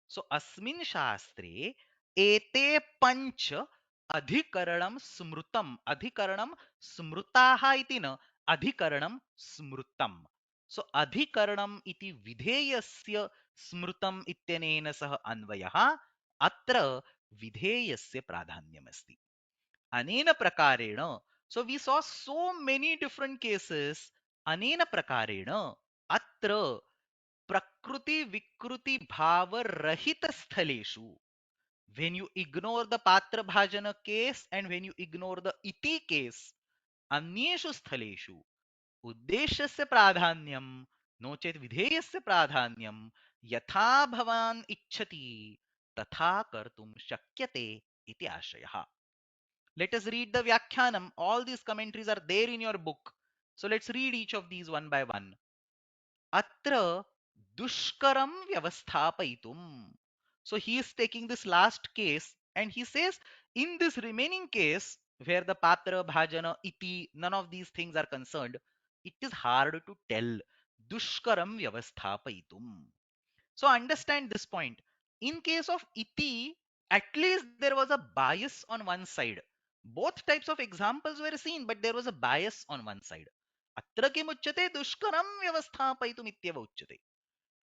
सो अस्मिन् शास्त्रे एते पञ्च अधिकरणं स्मृतम्. अधिकरणं स्मृताः इति न, अधिकरणं स्मृतम्. सो अधिकरणम् इति विधेयस्य स्मृतम् इत्यनेन सह अन्वयः. अत्र विधेयस्य प्राधान्यमस्ति. अनेन प्रकारेण, so we saw so many different cases. अनेन प्रकारेण अत्र प्रकृति विकृति भाव रहित स्थलेषु, when you ignore the patra bhajana case and when you ignore the iti case, अन्येषु स्थलेषु उद्देश्यस्य प्राधान्यं नो चेत् विधेयस्य प्राधान्यं यथा भवान् इच्छति तथा कर्तुं शक्यते इति आशयः. Let us read the Vyakhyanam. All these commentaries are there in your book. So let's read each of these one by one. Atra dushkaram vyavasthapaitum. So he is taking this last case and he says, in this remaining case, where the patra, bhajana, iti, none of these things are concerned, it is hard to tell. Dushkaram vyavasthapaitum. So understand this point. In case of iti, at least there was a bias on one side. Both types of examples were seen, but there was a bias on one side. अत्र किमुच्यते दुष्करं व्यवस्थापयितुमित्येव उच्यते.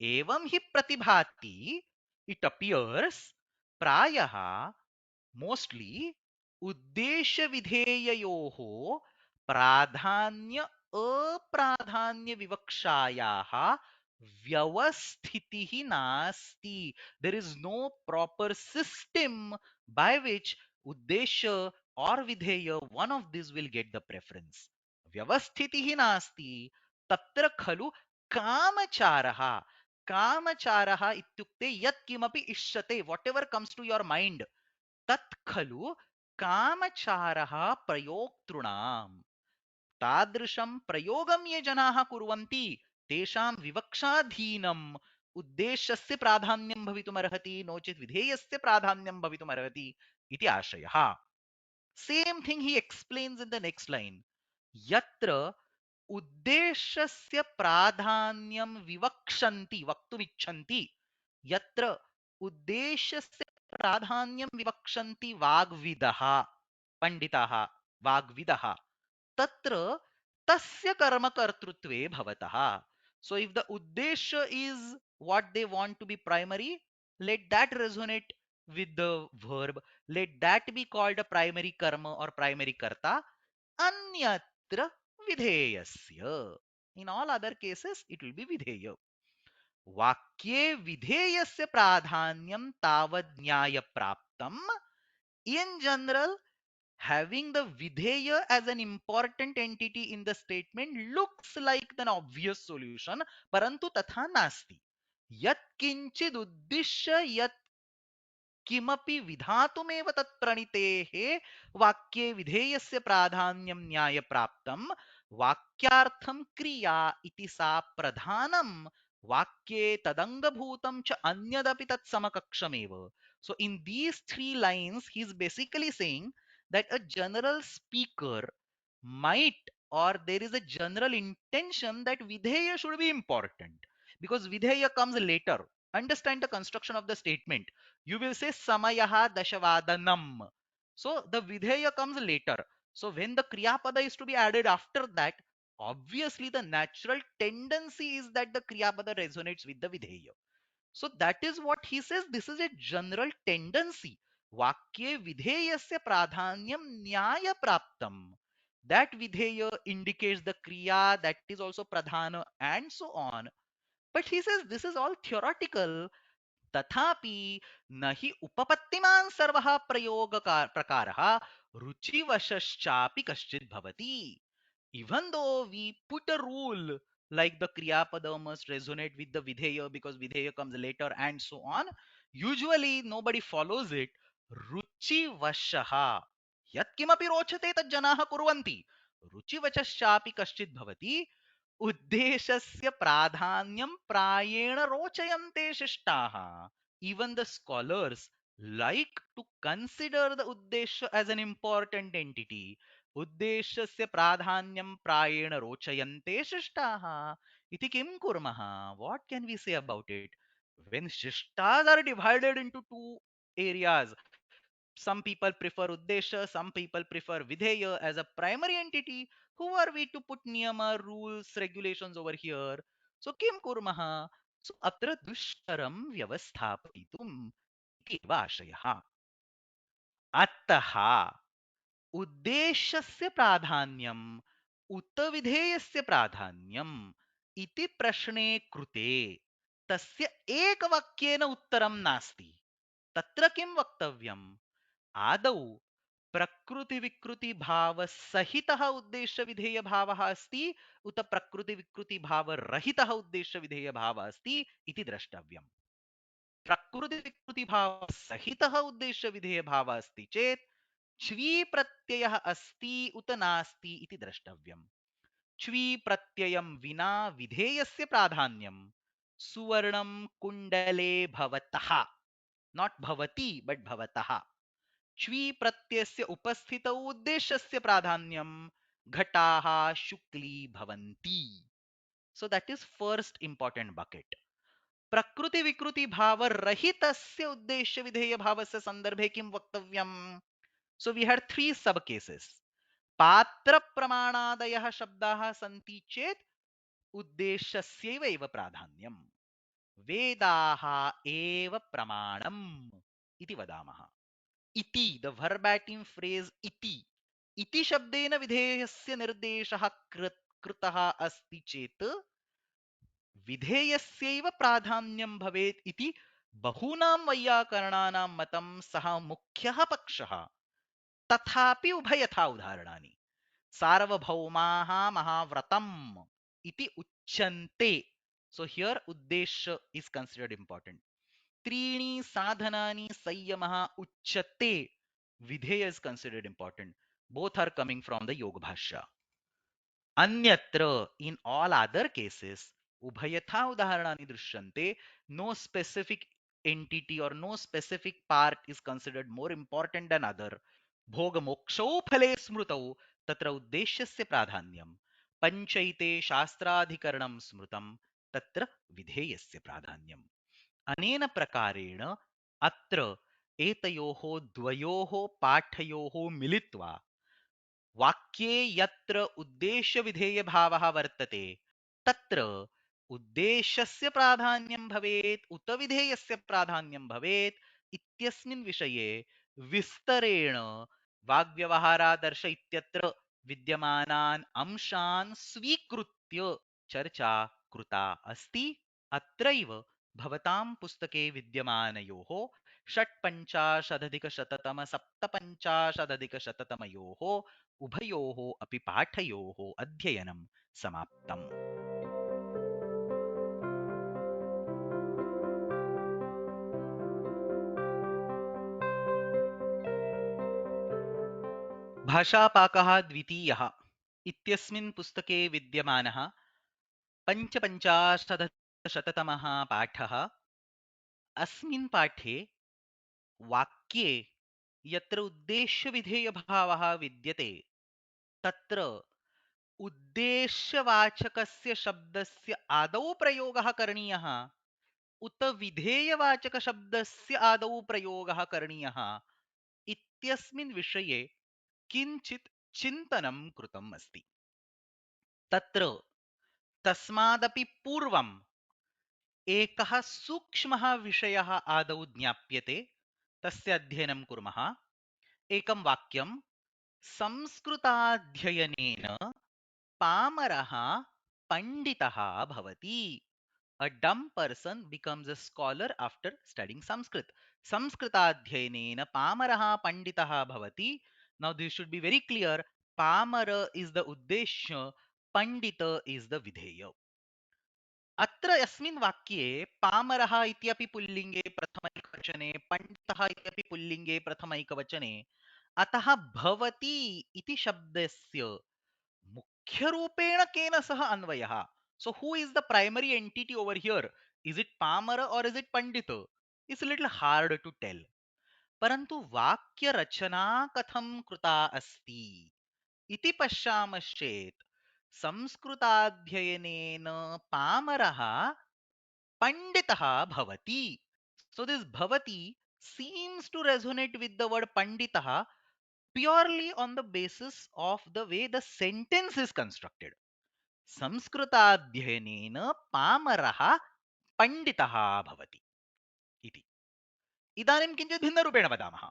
एवं हि प्रतिभाति, it appears, प्रायः, mostly, उद्देश्य विधेययोः प्राधान्य अप्राधान्य विवक्षायाः व्यवस्थितिः नास्ति. There is no proper system by which uddesha or videya, one of these will get the preference. व्यवस्थितिः नास्ति. तत्र खलु कामचारः. कामचारः इत्युक्ते यत् किमपि इष्यते, whatever comes to your mind, तत् खलु कामचारः प्रयोक्तॄणाम्. तादृशं प्रयोगं ये जनाः कुर्वन्ति तेषां विवक्षाधीनम् उद्देश्यस्य प्राधान्यं भवितुमर्हति, नो चेत् विधेयस्य प्राधान्यं भवितुमर्हति इति आशयः. Same thing he explains in the next line. यत्र उद्देश्यस्य प्राधान्यं विवक्षन्ति, वक्तुमिच्छन्ति, यत्र उद्देश्यस्य प्राधान्यं विवक्षन्ति वाग्विदः, पंडिताः, वाग्विदः, तत्र तस्य कर्मकर्तृत्वे भवतः. So if the uddesha is what they want to be primary, let that resonate with the verb. Let that be called a primary karma or primary karta. Anyatra vidheyasya. In all other cases, it will be vidheya. Vakye vidheyasya pradhanyam tavad nyaya praptam. In general, having the videya as an important entity in the statement looks like an obvious solution, parantu tatha nasti. Yat kinchid uddishya yat किमपि विधातुमेव तत्प्रणीतेः वाक्ये विधेयस्य प्राधान्यं न्यायप्राप्तं. वाक्यार्थं क्रिया इति सा प्रधानं. वाक्ये तदंगभूतं च अन्यदपि तत्समकक्षमेव. So in these three lines he is basically saying that a general speaker might, or there is a general intention that videya should be important because videya comes later. Understand the construction of the statement. You will say samayaha dashavadanam. So the videya comes later. So when the kriya pada is to be added after that, obviously the natural tendency is that the kriya pada resonates with the videya. So that is what he says. This is a general tendency. Vakye vidheyasya pradhanyam nyaya praptam. That videya indicates the kriya that is also pradhana and so on. But he says this is all theoretical. तथापि न हि उपपत्तिमान् सर्वः प्रकारः रुचिवशश्चापि कश्चित् भवति. Even though we put a rule like the kriya pada must resonate with the videya because videya comes later and so on, usually nobody follows it. रुचिवशः यत् किमपि रोचते तत् जनाः कुर्वन्ति. रुचिवशश्चापि कश्चित् भवति. उद्देशस्य प्राधान्यं प्रायेण रोचयन्ते शिष्टाः. Even the scholars like to consider the uddesha as an important entity. उद्देश्यस्य प्राधान्यं प्रायेण रोचयन्ते शिष्टाः. इति किं कुर्मः? What can we say about it? When shishtas are divided into two areas, some people prefer uddesha, some people prefer videya as a primary entity. Who are we to put niyama, rules, regulations over here? So kim kurmah? So atra dushkaram vyavasthapayitum इति एव आशयः. अतः उद्देश्यस्य प्राधान्यम् उत विधेयस्य प्राधान्यम् इति प्रश्ने कृते तस्य एकवाक्येन उत्तरं नास्ति. तत्र किं वक्तव्यम्? आदौ प्रकृतिविकृतिभावसहितः उद्देश्यविधेयभावः अस्ति उत प्रकृतिविकृतिभावरहितः उद्देश्यविधेयभावः अस्ति इति द्रष्टव्यम्. प्रकृतिविकृतिभावसहितः उद्देश्यविधेयभावः अस्ति चेत् च्वी प्रत्ययः अस्ति उत नास्ति इति द्रष्टव्यम्. च्वी प्रत्ययं विना विधेयस्य प्राधान्यं सुवर्णं कुण्डले भवतः, not भवति but भवतः. च्वी प्रत्ययस्य उपस्थितौ उद्देश्यस्य प्राधान्यं घटाः शुक्ली भवन्ति. So that is first important bucket. प्रकृति विकृति भाव रहितस्य उद्देश्य विधेय भावस्य संदर्भे किं वक्तव्यम्? So we had three sub cases. पात्र प्रमाणादयः शब्दाः सन्ति चेत् उद्देश्यस्यैव एव प्राधान्यम्. वेदाः एव प्रमाणम् इति वदामः. इति, the verbatim phrase इति शब्देन विधेयस्य निर्देशः कृतः अस्ति चेत् विधेयस्यैव प्राधान्यं भवेत् इति बहूनां वैयाकरणानां मतं सः मुख्यः पक्षः. तथापि उभयथा उदाहरणानि. सार्वभौमाः महाव्रतम् इति उच्यन्ते. So here uddesha is considered important. त्रीणि साधनानि संयमः उच्यते. Videya is considered important. Both are coming from the Yoga Bhashya. Anyatra, in all other cases, ubhayatha udaharanani drishyante, no specific entity or no specific part is considered more important than other. Bhoga mokshau phale smrutau tatra uddeshyasya pradhanyam. Panchaite शास्त्राधिकरणं स्मृतं तत्र विधेयस्य प्राधान्यम्. अनेन प्रकारेण अत्र एतयोः द्वयोः पाठयोः मिलित्वा वाक्ये यत्र उद्देश्य विधेय भावः वर्तते तत्र उद्देश्यस्य प्राधान्यं भवेत् उत विधेयस्य प्राधान्यं भवेत् इत्यस्मिन् विषये विस्तरेण वाग्व्यवहारादर्श इत्यत्र विद्यमानान् अंशान् स्वीकृत्य चर्चा कृता अस्ति. अत्रैव भवतां पुस्तके विद्यमानयोः षट्पञ्चाशदधिकशततम सप्तपञ्चाशदधिकशततमयोः उभयोः अपि पाठयोः अध्ययनं समाप्तम्. भाषापाकः द्वितीयः इत्यस्मिन् पुस्तके विद्यमानः पञ्चपञ्चाशदधिकशततमः पाठः. अस्मिन् पाठे वाक्ये यत्र उद्देश्यविधेयभावः विद्यते तत्र उद्देश्यवाचकस्य शब्दस्य आदौ प्रयोगः करणीयः उत विधेयवाचकशब्दस्य आदौ प्रयोगः करणीयः इत्यस्मिन् विषये किञ्चित् चिन्तनं कृतम् अस्ति. तत्र तस्मादपि पूर्वम् एकः सूक्ष्मः विषयः आदौ ज्ञाप्यते. तस्य अध्ययनं कुर्मः. एकं वाक्यं संस्कृताध्ययनेन पामरः पंडितः भवति. A dumb person becomes a scholar after studying Sanskrit. Samskritadhyayenena pamaraha panditaha bhavati. Now this should be very clear. Pamara is the uddeshya, pandita is the videya. अत्र अस्मिन् वाक्ये पामरः इत्यपि पुल्लिङ्गे प्रथमैकवचने पण्डितः इत्यपि पुल्लिङ्गे प्रथमैकवचने. अतः भवति इति शब्दस्य मुख्य रूपेण केन सह अन्वयः. So who is the primary entity over here? Is it Pamara or is it Pandita? It's a little hard to tell. परंतु वाक्य रचना कथं कृता अस्ति इति पश्यामश्चेत् संस्कृताध्ययनेन पामरः पंडितः भवति. So this bhavati seems to resonate with the word panditah purely on the basis of the way the sentence is constructed. संस्कृताध्ययनेन पामरः पंडितः भवति इति. इदानीं किञ्चित् भिन्नरूपेण वदामः.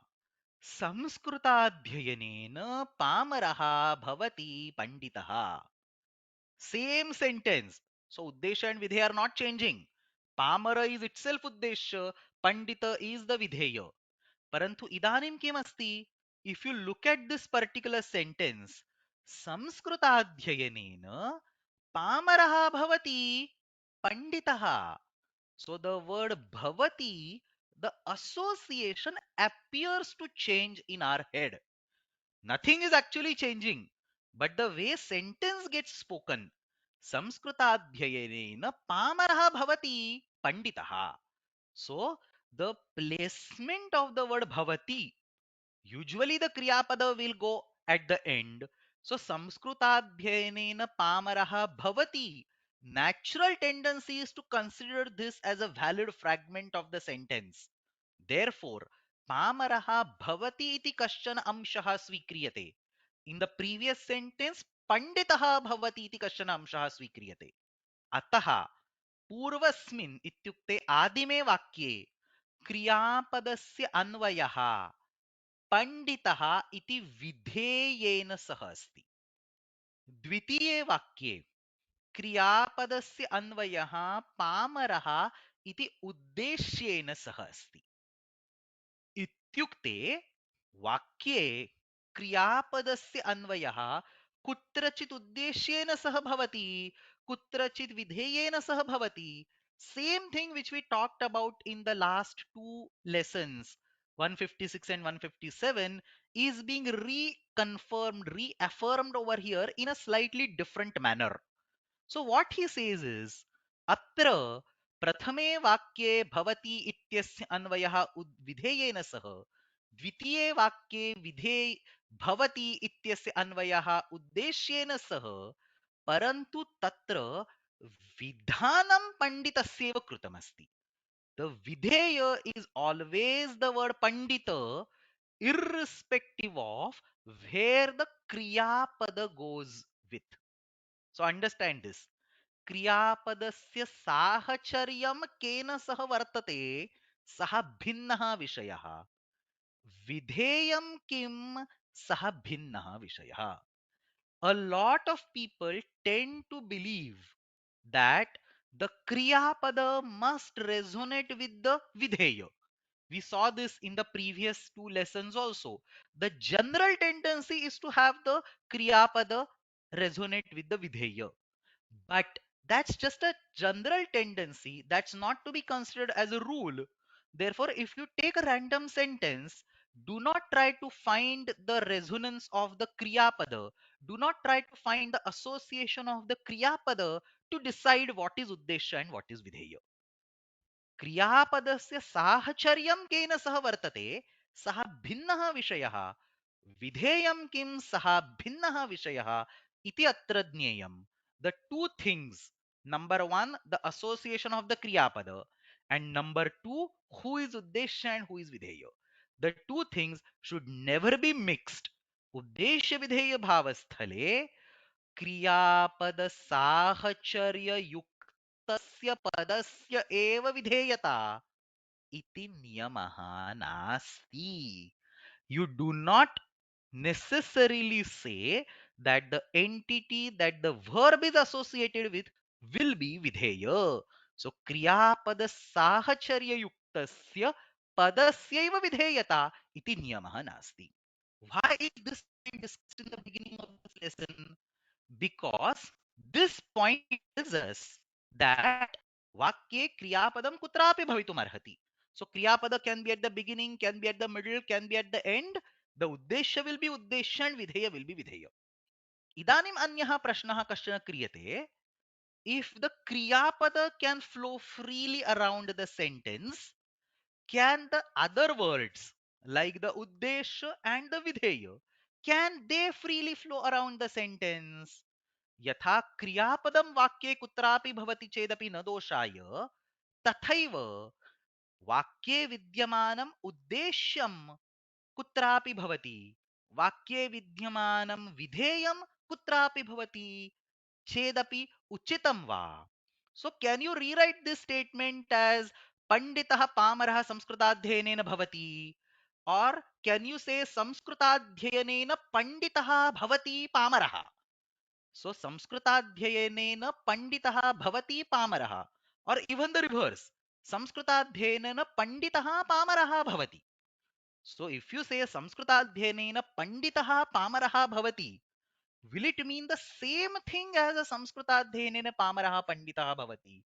संस्कृताध्ययनेन पामरः भवति पंडितः. Same sentence. So Uddesha and Videya are not changing. Pamara is itself Uddesha, Pandita is the Videya. Parantu idanim kim asti? If you look at this particular sentence, Samskritadhyayanena Pamaraha bhavati Panditaha. So the word bhavati, the association appears to change in our head. Nothing is actually changing, but the way sentence gets spoken. Samskritadhyayenena Pamaraha bhavati Panditaha. So the placement of the word bhavati, usually the kriya pada will go at the end. So Samskritadhyayenena Pamaraha bhavati. Natural tendency is to consider this as a valid fragment of the sentence. Therefore, Pamaraha bhavati iti kaschana amshaha svikriyate. In the previous sentence, Panditaha bhavati iti kaschana amshaha svikriyate. अतः पूर्वस्मिन् इत्युक्ते आदिमे वाक्ये क्रियापदस्य अन्वयः पंडितः इति विधेयेन सह अस्ति. द्वितीये वाक्ये क्रियापदस्य अन्वयः पामरः इति उद्देश्येन सह अस्ति. इत्युक्ते वाक्ये क्रियापदस्य अन्वयः कुत्रचित् उद्देश्येन सह भवति, कुत्रचित् विधेयेन सह भवति. Same thing which we talked about in the last two lessons, 156 and 157, is being reconfirmed, reaffirmed over here in a slightly different manner. So what he says is, अत्र प्रथमे वाक्ये भवति इत्यस्य अन्वयः विधेयेन सह, द्वितीये वाक्ये भवति इत्यस्य अन्वयः उद्देश्येन सह, परन्तु तत्र विधानं पण्डितस्यैव कृतमस्ति. The videya is always the word pandita, irrespective of where the kriya pada goes with. So understand this. क्रियापदस्य साहचर्यं केन सह वर्तते सः भिन्नः विषयः. विधेयं किं सः भिन्नः विषयः. A lot of people tend to believe that the kriyapada must resonate with the videya. We saw this in the previous two lessons also. The general tendency is to have the kriyapada resonate with the videya. But that's just a general tendency. That's not to be considered as a rule. Therefore, if you take a random sentence, do not try to find the resonance of the Kriya Pada. Do not try to find the association of the Kriya Pada to decide what is Uddesha and what is Videya. क्रियापदस्य साहचर्यं केन सह वर्तते सः भिन्नः विषयः. विधेयं किं सः भिन्नः विषयः इति अत्र ज्ञेयम्. The two things, number one, the association of the kriyapada, and number two, who is uddeshya and who is videya. The two things should never be mixed. उद्देश्य विधेय भावस्थले क्रियापद साहचर्य युक्तस्य पदस्य एव विधेयता इति नियमः नास्ति. You do not necessarily say that the entity that the verb is associated with will be videya. So क्रियापद साहचर्य युक्तस्य पदस्यैव विधेयता इति नियमः नास्ति. Why is this discussed in the beginning of this lesson? Because this point tells us that vakye kriyapadam kutrapi bhavitum arhati. So kriyapada can be at the beginning, can be at the middle, can be at the end. The uddeshya will be uddeshya and videya will be videya. इदानीम् अन्यः प्रश्नः कश्चन क्रियते, if the kriyapada can flow freely around the sentence, can the other words like the uddesha and the videya, can they freely flow around the sentence? यथा क्रियापदं वाक्ये कुत्रापि भवति चेदपि न दोषाय, तथैव वाक्ये विद्यमानम् उद्देश्यं कुत्रापि भवति, वाक्ये विद्यमानं विधेयं कुत्रापि भवति चेदपि उचितं वा? So can you rewrite this statement as पंडितः पामरः संस्कृताध्ययनेन भवति, or can you say संस्कृताध्ययनेन पंडितः भवति पामरः? So संस्कृताध्ययनेन पंडितः भवति पामरः, or even the reverse, संस्कृताध्ययनेन पंडितः पामरः भवति. So if you say संस्कृताध्ययनेन पंडितः पामरः भवति, will it mean the same thing as a संस्कृताध्ययनेन पामरः पंडितः भवति?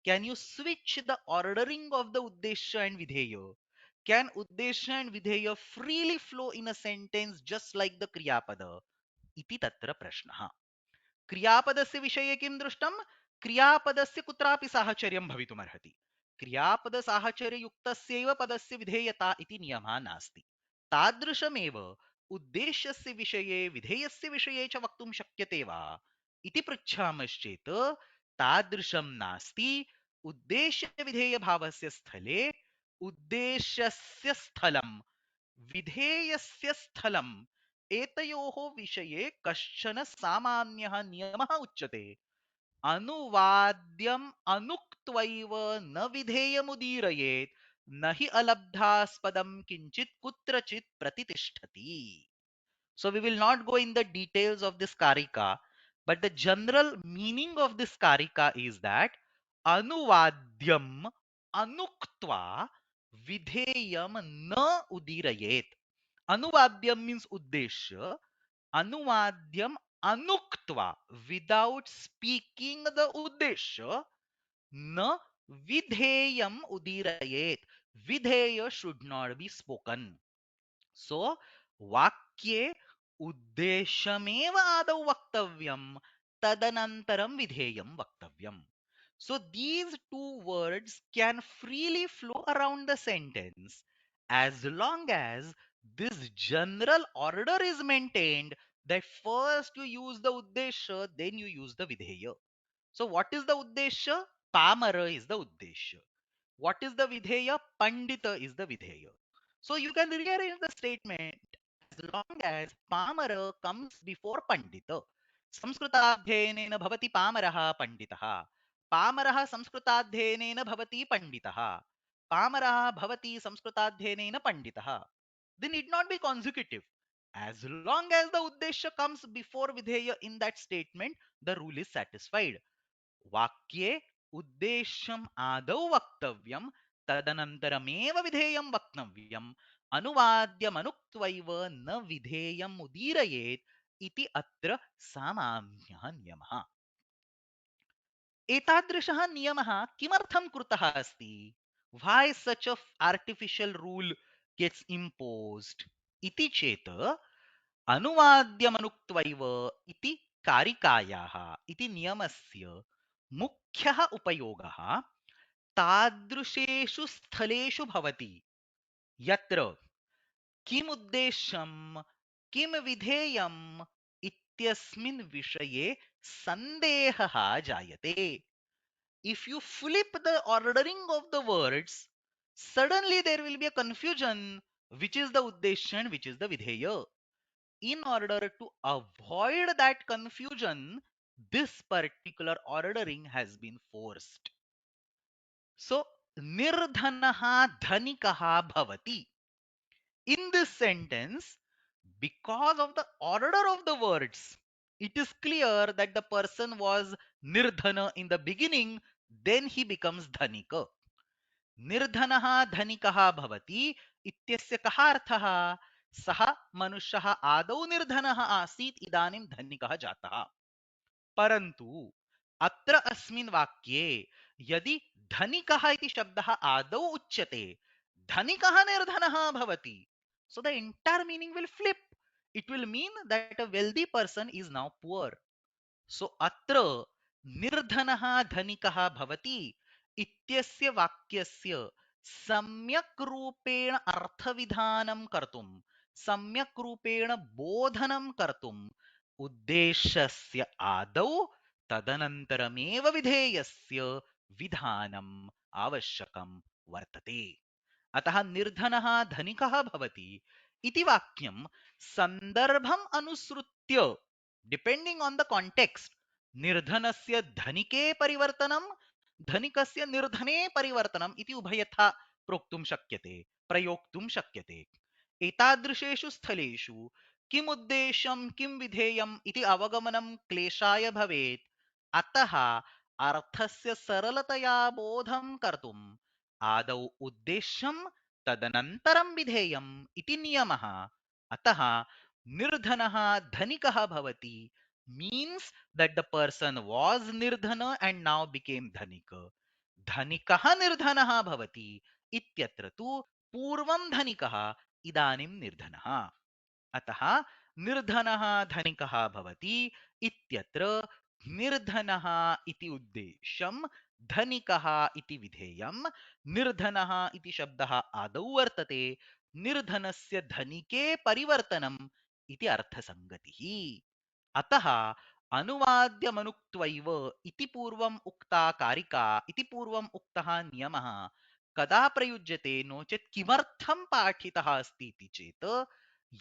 Can you switch the ordering of the uddesha and videya? Can uddesha and videya freely flow in a sentence just like the kriyapada? Iti tatra prashnah. क्रियापदस्य विषये किं दृष्टं? क्रियापदस्य कुत्रापि साहचर्यं भवितुमर्हति. क्रियापदसाहचर्ययुक्तस्यैव पदस्य विधेयता इति नियमः नास्ति. तादृशमेव उद्देश्यस्य विषये विधेयस्य विषये च वक्तुं शक्यते वा इति पृच्छामश्चेत् तादृशं नास्ति. उद्देश्यविधेयभावस्य स्थले उद्देश्यस्य स्थलं विधेयस्य स्थलम् एतयोः विषये कश्चन सामान्यः नियमः उच्यते. अनुवाद्यम् अनुक्त्वैव न विधेयमुदीरयेत् न हि अलब्धास्पदं किञ्चित् कुत्रचित् प्रतितिष्ठति. So we will not go in the details of this karika, but the general meaning of this karika is that anuvadyam anuktva vidheyam na udirayet. Anuvadyam means uddeshya. Anuvadyam anuktva, without speaking the uddeshya, na vidheyam udirayet. Vidheya should not be spoken. So वाक्ये उद्देश्यमेव आदौ वक्तव्यं, तदनन्तरं विधेयं वक्तव्यम्. So these two words can freely flow around the sentence as long as this general order is maintained, that first you use the uddesha, then you use the videya. So what is the uddesha? Pamara is the uddesha. What is the videya? Pandita is the videya. So you can rearrange the statement as long as Pamara comes before Pandita. संस्कृताध्ययनेन भवति पामरः पंडितः, पामरः संस्कृताध्ययनेन भवति पंडितः, पामरः भवति संस्कृताध्ययनेन पंडितः. They need not be consecutive. As long as the uddesha comes before videya in that statement, the rule is satisfied. वाक्ये उद्देश्यम् आदौ वक्तव्यं, तदनन्तरमेव विधेयं वक्तव्यम्. अनुवाद्यमनुक्त्वैव न विधेयम् उदीरयेत् इति अत्र सामान्यः नियमः. एतादृशः नियमः किमर्थं कृतः अस्ति? Why such a artificial rule gets imposed? इति चेत् अनुवाद्यमनुक्त्वैव इति कारिकायाः इति नियमस्य मुख्यः उपयोगः तादृशेषु स्थलेषु भवति यत्र किम् उद्देश्यं किम् विधेयम् इत्यस्मिन् विषये सन्देहः जायते. If you flip the ordering of the words, suddenly there will be a confusion which is the uddeshya and which is the videya. In order to avoid that confusion, this particular ordering has been forced. So, nirdhanaha dhanikaha bhavati. In this sentence, because of the order of the words, it is clear that the person was nirdhana in the beginning, then he becomes dhanika. Nirdhanaha dhanikaha bhavati इत्यस्य कः अर्थः? सः मनुष्यः आदौ निर्धनः आसीत्, इदानीं धनिकः जातः. परन्तु अत्र अस्मिन् वाक्ये यदि धनिकः इति शब्दः आदौ उच्यते, धनिकः निर्धनः भवति, so the entire meaning will flip. it will mean that a wealthy person is now poor. So अत्र निर्धनः धनिकः भवति इत्यस्य वाक्यस्य सम्यक् रूपेण अर्थविधानं कर्तुं, सम्यक् रूपेण बोधनं कर्तुम् उद्देश्यस्य आदौ तदनन्तरमेव विधेयस्य विधानम् आवश्यकं वर्तते. अतः निर्धनः धनिकः भवति इति वाक्यं सन्दर्भम् अनुसृत्य, डिपेंडिंग ऑन द कॉन्टेक्स्ट, निर्धनस्य धनिके परिवर्तनं, धनिकस्य निर्धने परिवर्तनम् इति उभयथा प्रोक्तुं शक्यते, प्रयोक्तुं शक्यते. एतादृशेषु स्थलेषु किम् उद्देश्यं किं विधेयम् इति अवगमनं क्लेशाय भवेत्. अतः अर्थस्य सरलतया बोधं कर्तुम् आदौ उद्देश्यं तदनन्तरं विधेयम् इति नियमः. अतः निर्धनः धनिकः भवति means that the person was nirdhana and now became dhanika. धनिकः निर्धनः भवति इत्यत्र तु पूर्वं धनिकः इदानीं निर्धनः. अतः निर्धनः धनिकः भवति इत्यत्र निर्धनः इति उद्देश्यं, धनिकः इति विधेयं, निर्धनः इति शब्दः आदौ वर्तते, निर्धनस्य धनिके परिवर्तनम् इति अर्थसङ्गतिः. अतः अनुवाद्यमनुक्त्वैव इति पूर्वम् उक्ता कारिका इति पूर्वम् उक्तः नियमः कदा प्रयुज्यते, नो चेत् किमर्थं पाठितः अस्ति इति चेत्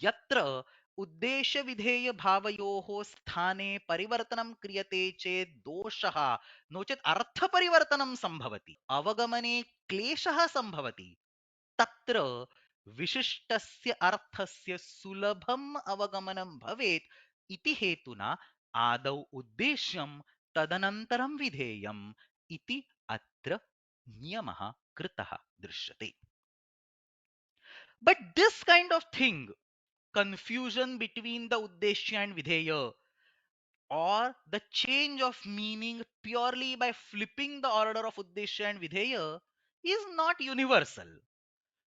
यत्र उद्देश्य विधेय भावयोः स्थाने परिवर्तनं क्रियते चेत् दोषः, नो चेत् अर्थ परिवर्तनं संभवति, अवगमने क्लेशः संभवति, तत्र विशिष्टस्य अर्थस्य सुलभम् अवगमनं भवेत् इति हेतुना आदौ उद्देश्यं तदनन्तरं विधेयम् इति अत्र नियमः कृतः दृश्यते. But this kind of thing, confusion between the uddeshya and videya, or the change of meaning purely by flipping the order of uddeshya and videya, is not universal.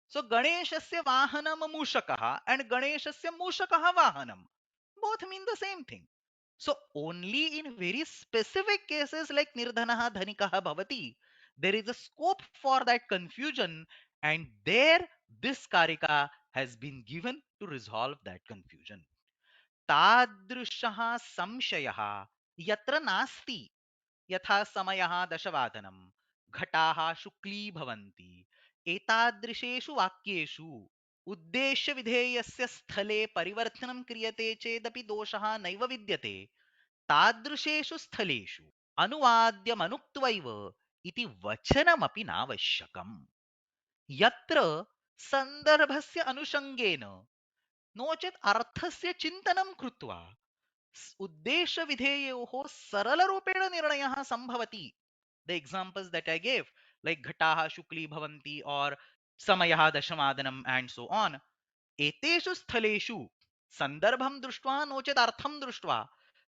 So Ganeshasya Vahanam Mushakaha and Ganeshasya Mushakaha Vahanam both mean the same thing. So only in very specific cases like Nirdhanaha Dhanikaha Bhavati, there is a scope for that confusion, and there this Karika has been given to resolve that confusion. तादृशः संशयः यत्र नास्ति, यथा समयः दशवादनं, घटाः शुक्लीभवन्ति, एतादृशेषु वाक्येषु उद्देश्य विधेयस्य स्थले परिवर्तनं क्रियते चेदपि दोषः नैव विद्यते. तादृशेषु स्थलेषु अनुवाद्यमनुक्त्वैव इति वचनमपि नावश्यकम्. यत्र सन्दर्भस्य अनुषङ्गेन नो चेत् अर्थस्य चिन्तनं कृत्वा उद्देश्य विधेयोः सरलरूपेण निर्णयः संभवति. The examples that I gave, like घटाः शुक्ली भवन्ति or समयः दशवादनम् and so on, एतेषु स्थलेषु सन्दर्भं दृष्ट्वा नो चेत् अर्थं दृष्ट्वा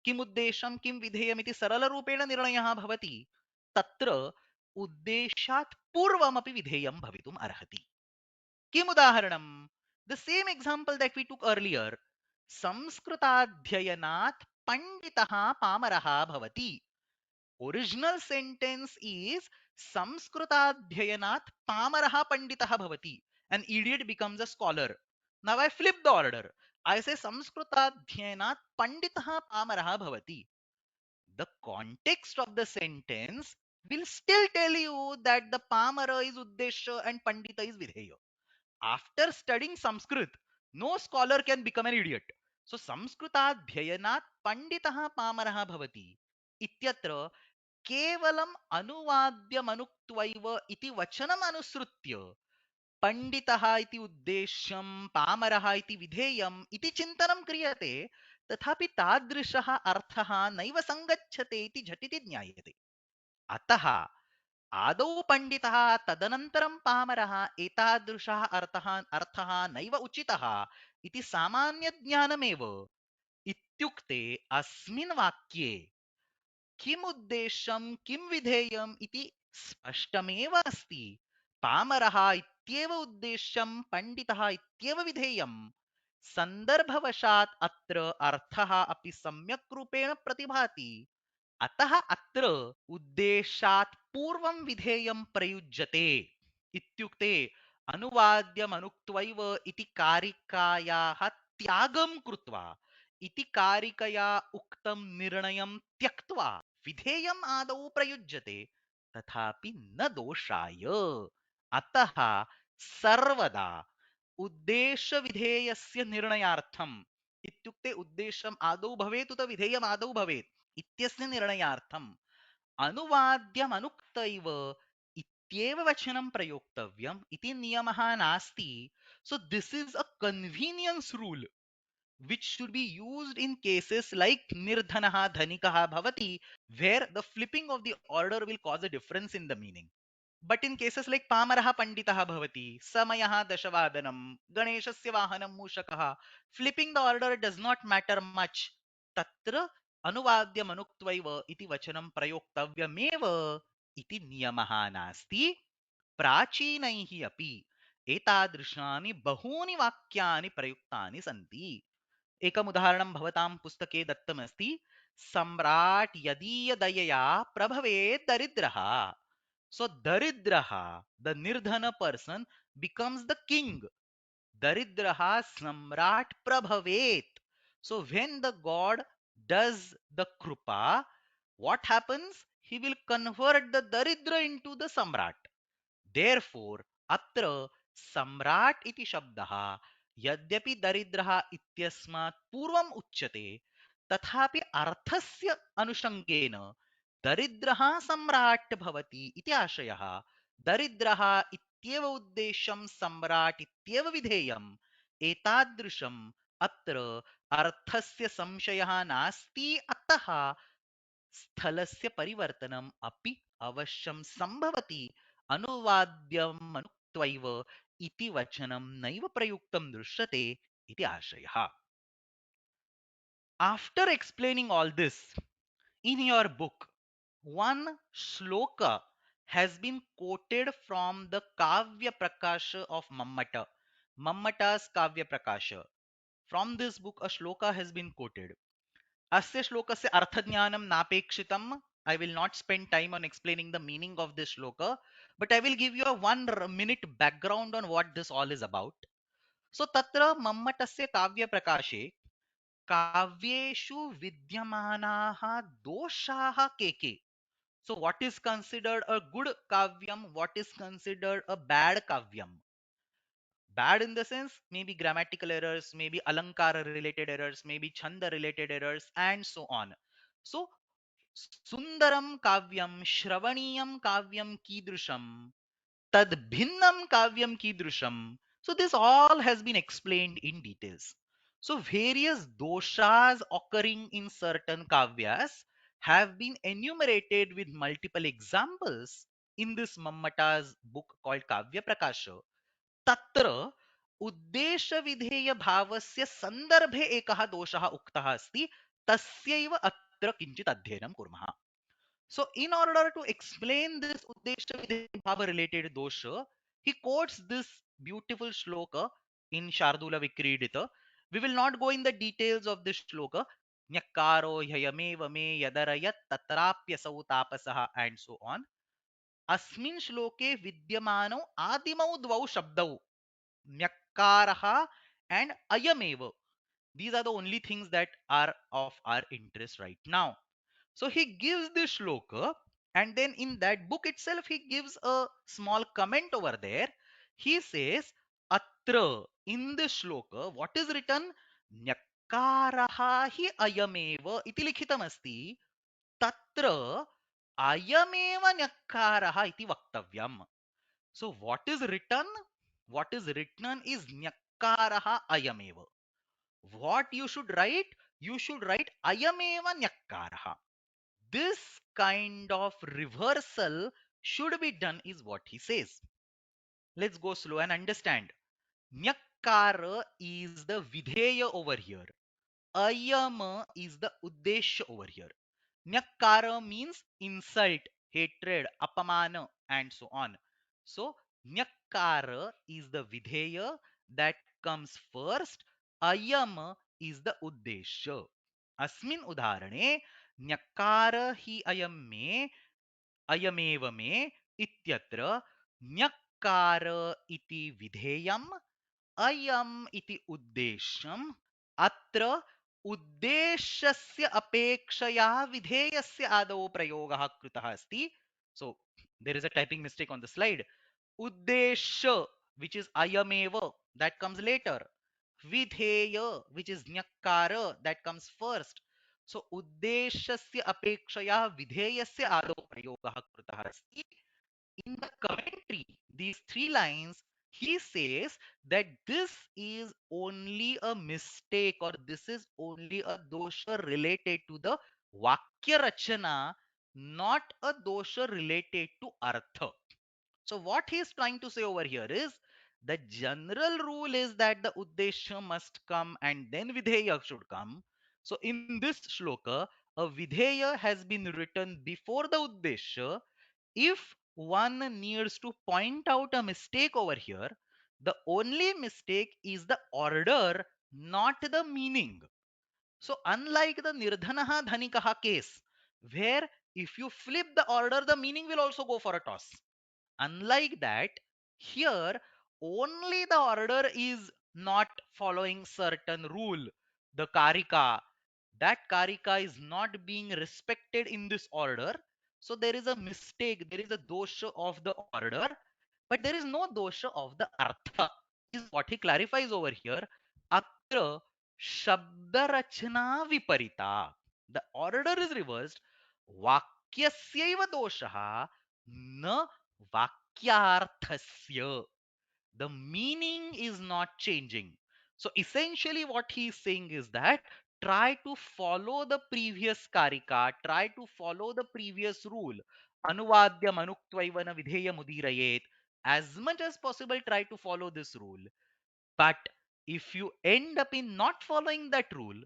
किम् उद्देश्यं किं विधेयमिति सरलरूपेण निर्णयः भवति. तत्र उद्देशात् पूर्वमपि विधेयं भवितुम् अर्हति. किम् उदाहरणं? The same example that we took earlier, संस्कृताध्ययनात् पंडितः पामरः भवति. Original sentence is संस्कृताध्ययनात् पामरः पंडितः भवति. An idiot becomes a scholar. Now I flip the order. I say संस्कृताध्ययनात् पंडितः पामरः भवति. The context of the sentence will still tell you that the pamara is uddeshya and pandita is videya. After studying Sanskrit, no scholar can become an idiot. So संस्कृताध्ययनात् पंडितः पामरः भवति इत्यत्र केवलम् अनुवाद्यमनुक्त्वैव इति वचनम् अनुसृत्य पंडितः इति उद्देश्यं पामरः इति विधेयम् इति चिन्तनं क्रियते, तथापि तादृशः अर्थः नैव संगच्छते इति झटिति ज्ञायते. अतः आदौ पंडितः तदनन्तरं पामरः एतादृशः अर्थः नैव उचितः इति सामान्यज्ञानमेव. इत्युक्ते अस्मिन् वाक्ये किम् उद्देश्यं किं विधेयम् इति स्पष्टमेव अस्ति. पामरः इत्येव उद्देश्यं, पंडितः इत्येव विधेयम्. सन्दर्भवशात् अत्र अर्थः अपि सम्यक् रूपेण प्रतिभाति, अतः अत्र उद्देशात् पूर्वं विधेयं प्रयुज्यते। इत्युक्ते अनुवाद्यमनुक्त्वैव इति कारिकायाः त्यागं कृत्वा इति कारिकया उक्तं निर्णयं त्यक्त्वा विधेयम् आदौ प्रयुज्यते, तथापि न दोषाय। अतः सर्वदा उद्देश्यविधेयस्य निर्णयार्थम्, इत्युक्ते उद्देश्यम् आदौ भवेत् उत विधेयम् आदौ भवेत् इत्यस्य निर्णयार्थम् अनुवाद्यमनुक्तैव इत्येव वचनं प्रयोक्तव्यम् इति नियमः नास्ति. So this is a convenience rule which should be used in cases like nirdhanaha dhanikaha bhavati, where the flipping of the order will cause a difference in the meaning. But in cases like Pamaraha Panditaha Bhavati, Samayaha Dashavadanam, Ganeshasya Vahanam Mushakaha, flipping the order does not matter much. Tatra Anuvadyam Anuktvaiva iti Vachanam Prayoktavyameva iti Niyamaha Nasti Prachinaihi api एतादृशानि बहूनि वाक्यानि प्रयुक्तानि सन्ति. एकम् उदाहरणं भवतां पुस्तके दत्तमस्ति, सम्राट् यदीयदयया प्रभवेत् दरिद्रः. So Daridraha, the Nirdhana person, becomes the king. Daridraha Samrat Prabhavet. So when the god does the Krupa, what happens? He will convert the Daridra into the Samrat. Therefore, अत्र सम्राट् इति शब्दः यद्यपि दरिद्रः इत्यस्मात् पूर्वम् उच्यते, तथापि अर्थस्य अनुषङ्गेन दरिद्रः सम्राट् भवति इति आशयः. दरिद्रः इत्येव उद्देश्यं, सम्राट् इत्येव विधेयम्. एतादृशम् अत्र अर्थस्य संशयः नास्ति. अतः स्थलस्य परिवर्तनम् अपि अवश्यं सम्भवति. अनुवाद्यम् अनुक्त्वैव इति वचनं नैव प्रयुक्तं दृश्यते इति आशयः. After explaining all this, in your book, one shloka has been quoted from the Kavya Prakasha of Mammata. Mammata's Kavya Prakasha. From this book, a shloka has been quoted. अस्य श्लोकस्य अर्थज्ञानं नापेक्षितम्. I will not spend time on explaining the meaning of this shloka, but I will give you a 1 minute background on what this all is about. So तत्र मम्मटस्य काव्यप्रकाशे काव्येषु विद्यमानाः दोषाः के के. So what is considered a good kavyam, what is considered a bad kavyam? Bad in the sense maybe grammatical errors, maybe alankara related errors, maybe chanda related errors, and so on. So Sundaram kavyam, Shravaniyam kavyam kidrusham, Tad bhinnam kavyam kidrusham. So this all has been explained in details. So various doshas occurring in certain kavyas have been enumerated with multiple examples in this Mammata's book called Kavya Prakasha. तत्र उद्देश्य विधेय भावस्य संदर्भे एकः दोषः उक्तः अस्ति, तस्यैव अत्र किञ्चित् अध्ययनं कुर्मः. So in order to explain this uddesha videya bhava related dosha, he quotes this beautiful shloka in Shardula Vikridita. We will not go in the details of this shloka. Nyakkaro hyayameva me yadarayat tatrapyasau tapasaha and so on. अस्मिन् श्लोके विद्यमानौ आदिमौ द्वौ शब्दौ Nyakkaraha and Ayameva. These are the only things that are of our interest right now. So he gives this shloka, and then in that book itself, he gives a small comment over there. He says, Atra, in this shloka, what is written? Nyakkaraha hi ayameva iti likhitam asti. Tatra ayameva nyakkaraha iti vaktavyam. So what is written? What is written is Nyakkaraha ayameva. What you should write? You should write ayameva Nyakkaraha. This kind of reversal should be done is what he says. Let's go slow and understand. Nyakkara is the videya over here. Ayama is the uddesha over here. Nyakkara means insult, hatred, apamana, and so on. So Nyakkara is the videya that comes first. ayam is the uddeshya. Asmin udarane न्यक्कार hi ayam me ayameva me ityatra न्यक्कार iti vidheyam अयम इति उद्देश्यम अत्र उद्देश्यस्य अपेक्षया विधेयस्य आदौ प्रयोगः कृतः अस्ति. So there is a typing mistake on the slide. Uddeshya, which is ayameva, that comes later. Vidheya, which is nyakkara, that comes first. So uddeshyasya apekshaya vidheyasya आदौ प्रयोगः कृतः अस्ति. In the commentary, these three lines, he says that this is only a mistake, or this is only a dosha related to the Vakya Rachana, not a dosha related to Artha. So, what he is trying to say over here is the general rule is that the Uddeshya must come and then Videya should come. So, in this shloka, a Videya has been written before the Uddeshya. If one needs to point out a mistake over here, the only mistake is the order, not the meaning. So unlike the Nirdhanaha Dhanikaha case, where if you flip the order, the meaning will also go for a toss. Unlike that, here only the order is not following certain rule. The Karika, that Karika is not being respected in this order. So there is a mistake, there is a dosha of the order, but there is no dosha of the artha. Is what he clarifies over here. Atra Shabda Rachana Viparita. The order is reversed. Vakyasyaiva doshaha na vakyarthasya. The meaning is not changing. So essentially what he is saying is that try to follow the previous karika, try to follow the previous rule. Anuvadyam anuktvaivana vidheya mudirayet. As much as possible, try to follow this rule. But if you end up in not following that rule,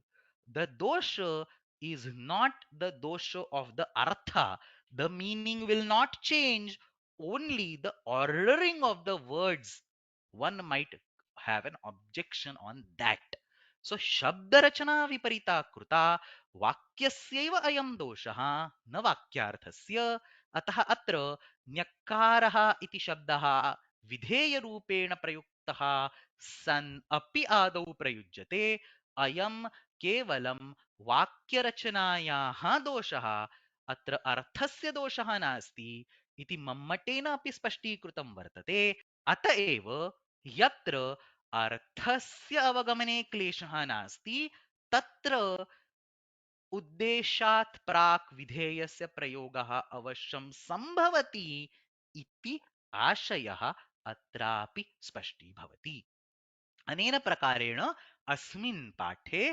the dosha is not the dosha of the artha. The meaning will not change, only the ordering of the words. One might have an objection on that. So Shabda Rachana Viparita Kruta Vakyasyaiva Ayam Doshaha Na Vakyarthasya Ataha Atra Nyakkaraha Iti Shabdaha Vidheya Rupena Prayuktaha सन अपि आदौ प्रयुज्यते अयम केवलं वाक्यरचनायाः दोषः अत्र अर्थस्य दोषः नास्ति इति मम्मटेन अपि स्पष्टीकृतं वर्तते. अत एव यत्र अर्थस्य अवगमने क्लेशः नास्ति तत्र उद्देशात् प्राक् विधेयस्य प्रयोगः अवश्यं सम्भवति इति आशयः अत्रापि स्पष्टीभवति. अनेन प्रकारेण अस्मिन् पाठे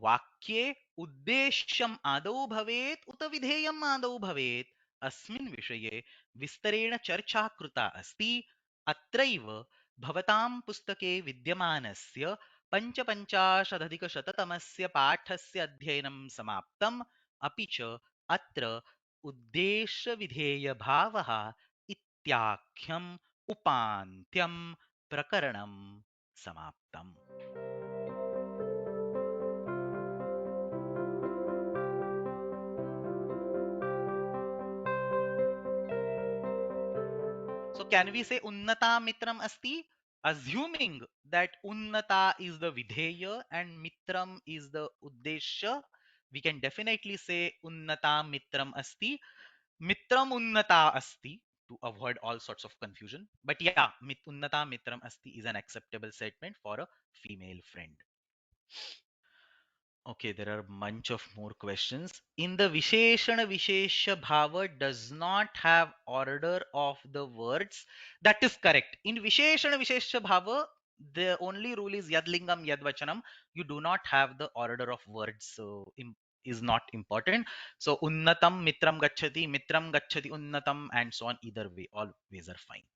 वाक्ये उद्देश्यम् आदौ भवेत् उत विधेयम् आदौ भवेत् अस्मिन् विषये विस्तरेण चर्चा कृता अस्ति. अत्रैव भवतां पुस्तके विद्यमानस्य पञ्चपञ्चाशदधिकशततमस्य पाठस्य अध्ययनं समाप्तम्. अपि च अत्र उद्देश्यविधेयभावः इत्याख्यम् उपान्त्यं प्रकरणं समाप्तम्. So can we say unnata mitram asti? Assuming that unnata is the vidheya and mitram is the uddeshya, we can definitely say unnata mitram asti. Mitram unnata asti, to avoid all sorts of confusion. But yeah, unnata mitram asti is an acceptable statement for a female friend. Okay, there are a bunch of more questions. In the Visheshana Vishesha Bhava does not have order of the words. That is correct. In Visheshana Vishesha Bhava, the only rule is Yadlingam Yadvachanam. You do not have the order of words, so is not important. So Unnatam Mitram Gachati Unnatam, and so on. Either way, all ways are fine.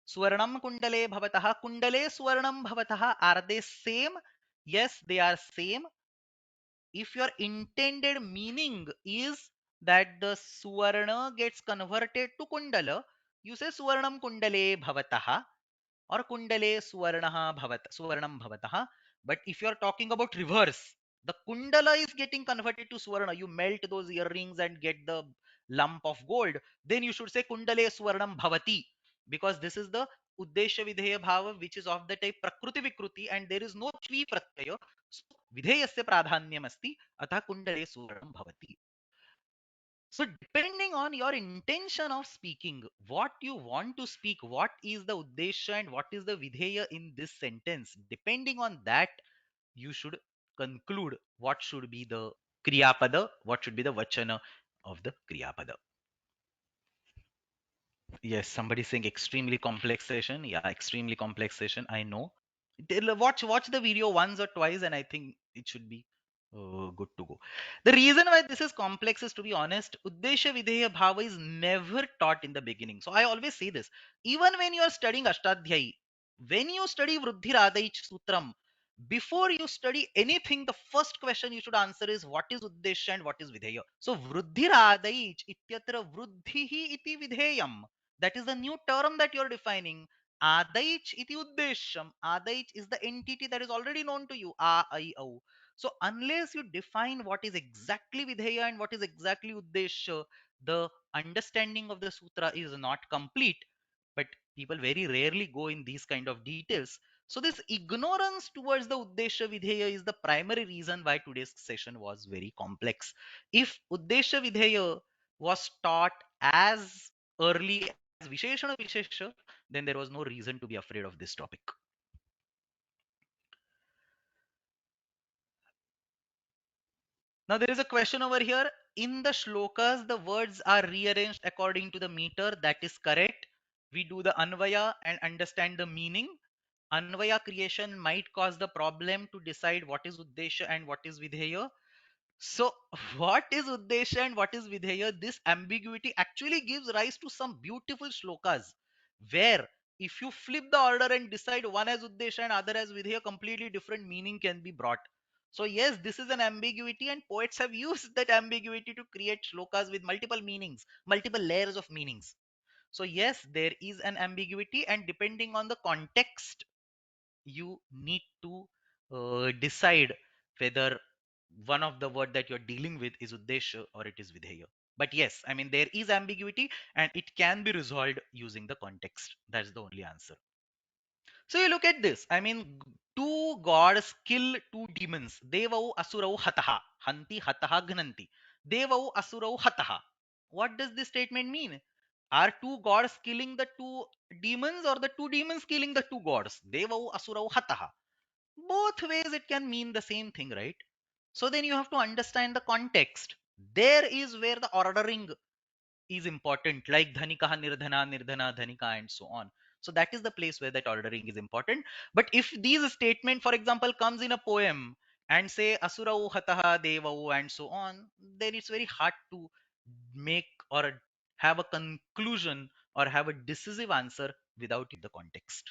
Swarnam Kundale Bhavataha Kundale Swarnam Bhavataha. Are they same? Yes, they are same. If your intended meaning is that the suvarna gets converted to kundala, you say suvarnam kundale bhavataha or kundale suvarnam bhavataha. But if you are talking about reverse, the kundala is getting converted to swarna, you melt those earrings and get the lump of gold, then you should say kundale swarnam bhavati, because this is the uddesha videya bhava, which is of the type prakruti vikruti, and there is no chvi pratyaya, so vidheyasya pradhanyam asti, atha kundale swarnam bhavati. So depending on your intention of speaking, what you want to speak, what is the uddesha and what is the vidheya in this sentence, depending on that, you should conclude what should be the kriyapada, what should be the vachana of the kriyapada. Yes, somebody saying extremely complex session. Yeah, extremely complex session. I know. Watch the video once or twice, and I think it should be good to go. The reason why this is complex is, to be honest, Uddesha Videya Bhava is never taught in the beginning. So I always say this. Even when you are studying Ashtadhyayi, when you study Vruddhi Radhaich Sutram, before you study anything, the first question you should answer is what is Uddesha and what is Videya. So Vruddhi Radhaich ityatra Vruddhihi iti Vidheyam. That is the new term that you're defining. Adaich iti uddesham. Adaich is the entity that is already known to you. A, I, O. So unless you define what is exactly Vidheya and what is exactly Uddesha, the understanding of the sutra is not complete. But people very rarely go in these kind of details. So this ignorance towards the Uddesha Vidheya is the primary reason why today's session was very complex. If Uddesha Vidheya was taught as early as Visheshana Vishesha, then there was no reason to be afraid of this topic. Now there is a question over here. In the shlokas, the words are rearranged according to the meter. That is correct. We do the anvaya and understand the meaning. Anvaya creation might cause the problem to decide what is uddesha and what is vidheya. So, what is Uddesha and what is Videya? This ambiguity actually gives rise to some beautiful shlokas where if you flip the order and decide one as Uddesha and other as Videya, completely different meaning can be brought. So, yes, this is an ambiguity, and poets have used that ambiguity to create shlokas with multiple meanings, multiple layers of meanings. So, yes, there is an ambiguity, and depending on the context, you need to decide whether one of the word that you're dealing with is uddesha or it is vidheya. But yes, I mean, there is ambiguity and it can be resolved using the context. That's the only answer. So you look at this. I mean, two gods kill two demons. Devau asurau hataha. Hanti hataha gnanti. Devau asurau hataha. What does this statement mean? Are two gods killing the two demons or the two demons killing the two gods? Devau asurau hataha. Both ways it can mean the same thing, right? So then you have to understand the context. There is where the ordering is important, like dhanikaha nirdhana nirdhana dhanika and so on. So that is the place where that ordering is important. But if these statement, for example, comes in a poem and say asura hataha devau and so on, then it's very hard to make or have a conclusion or have a decisive answer without the context.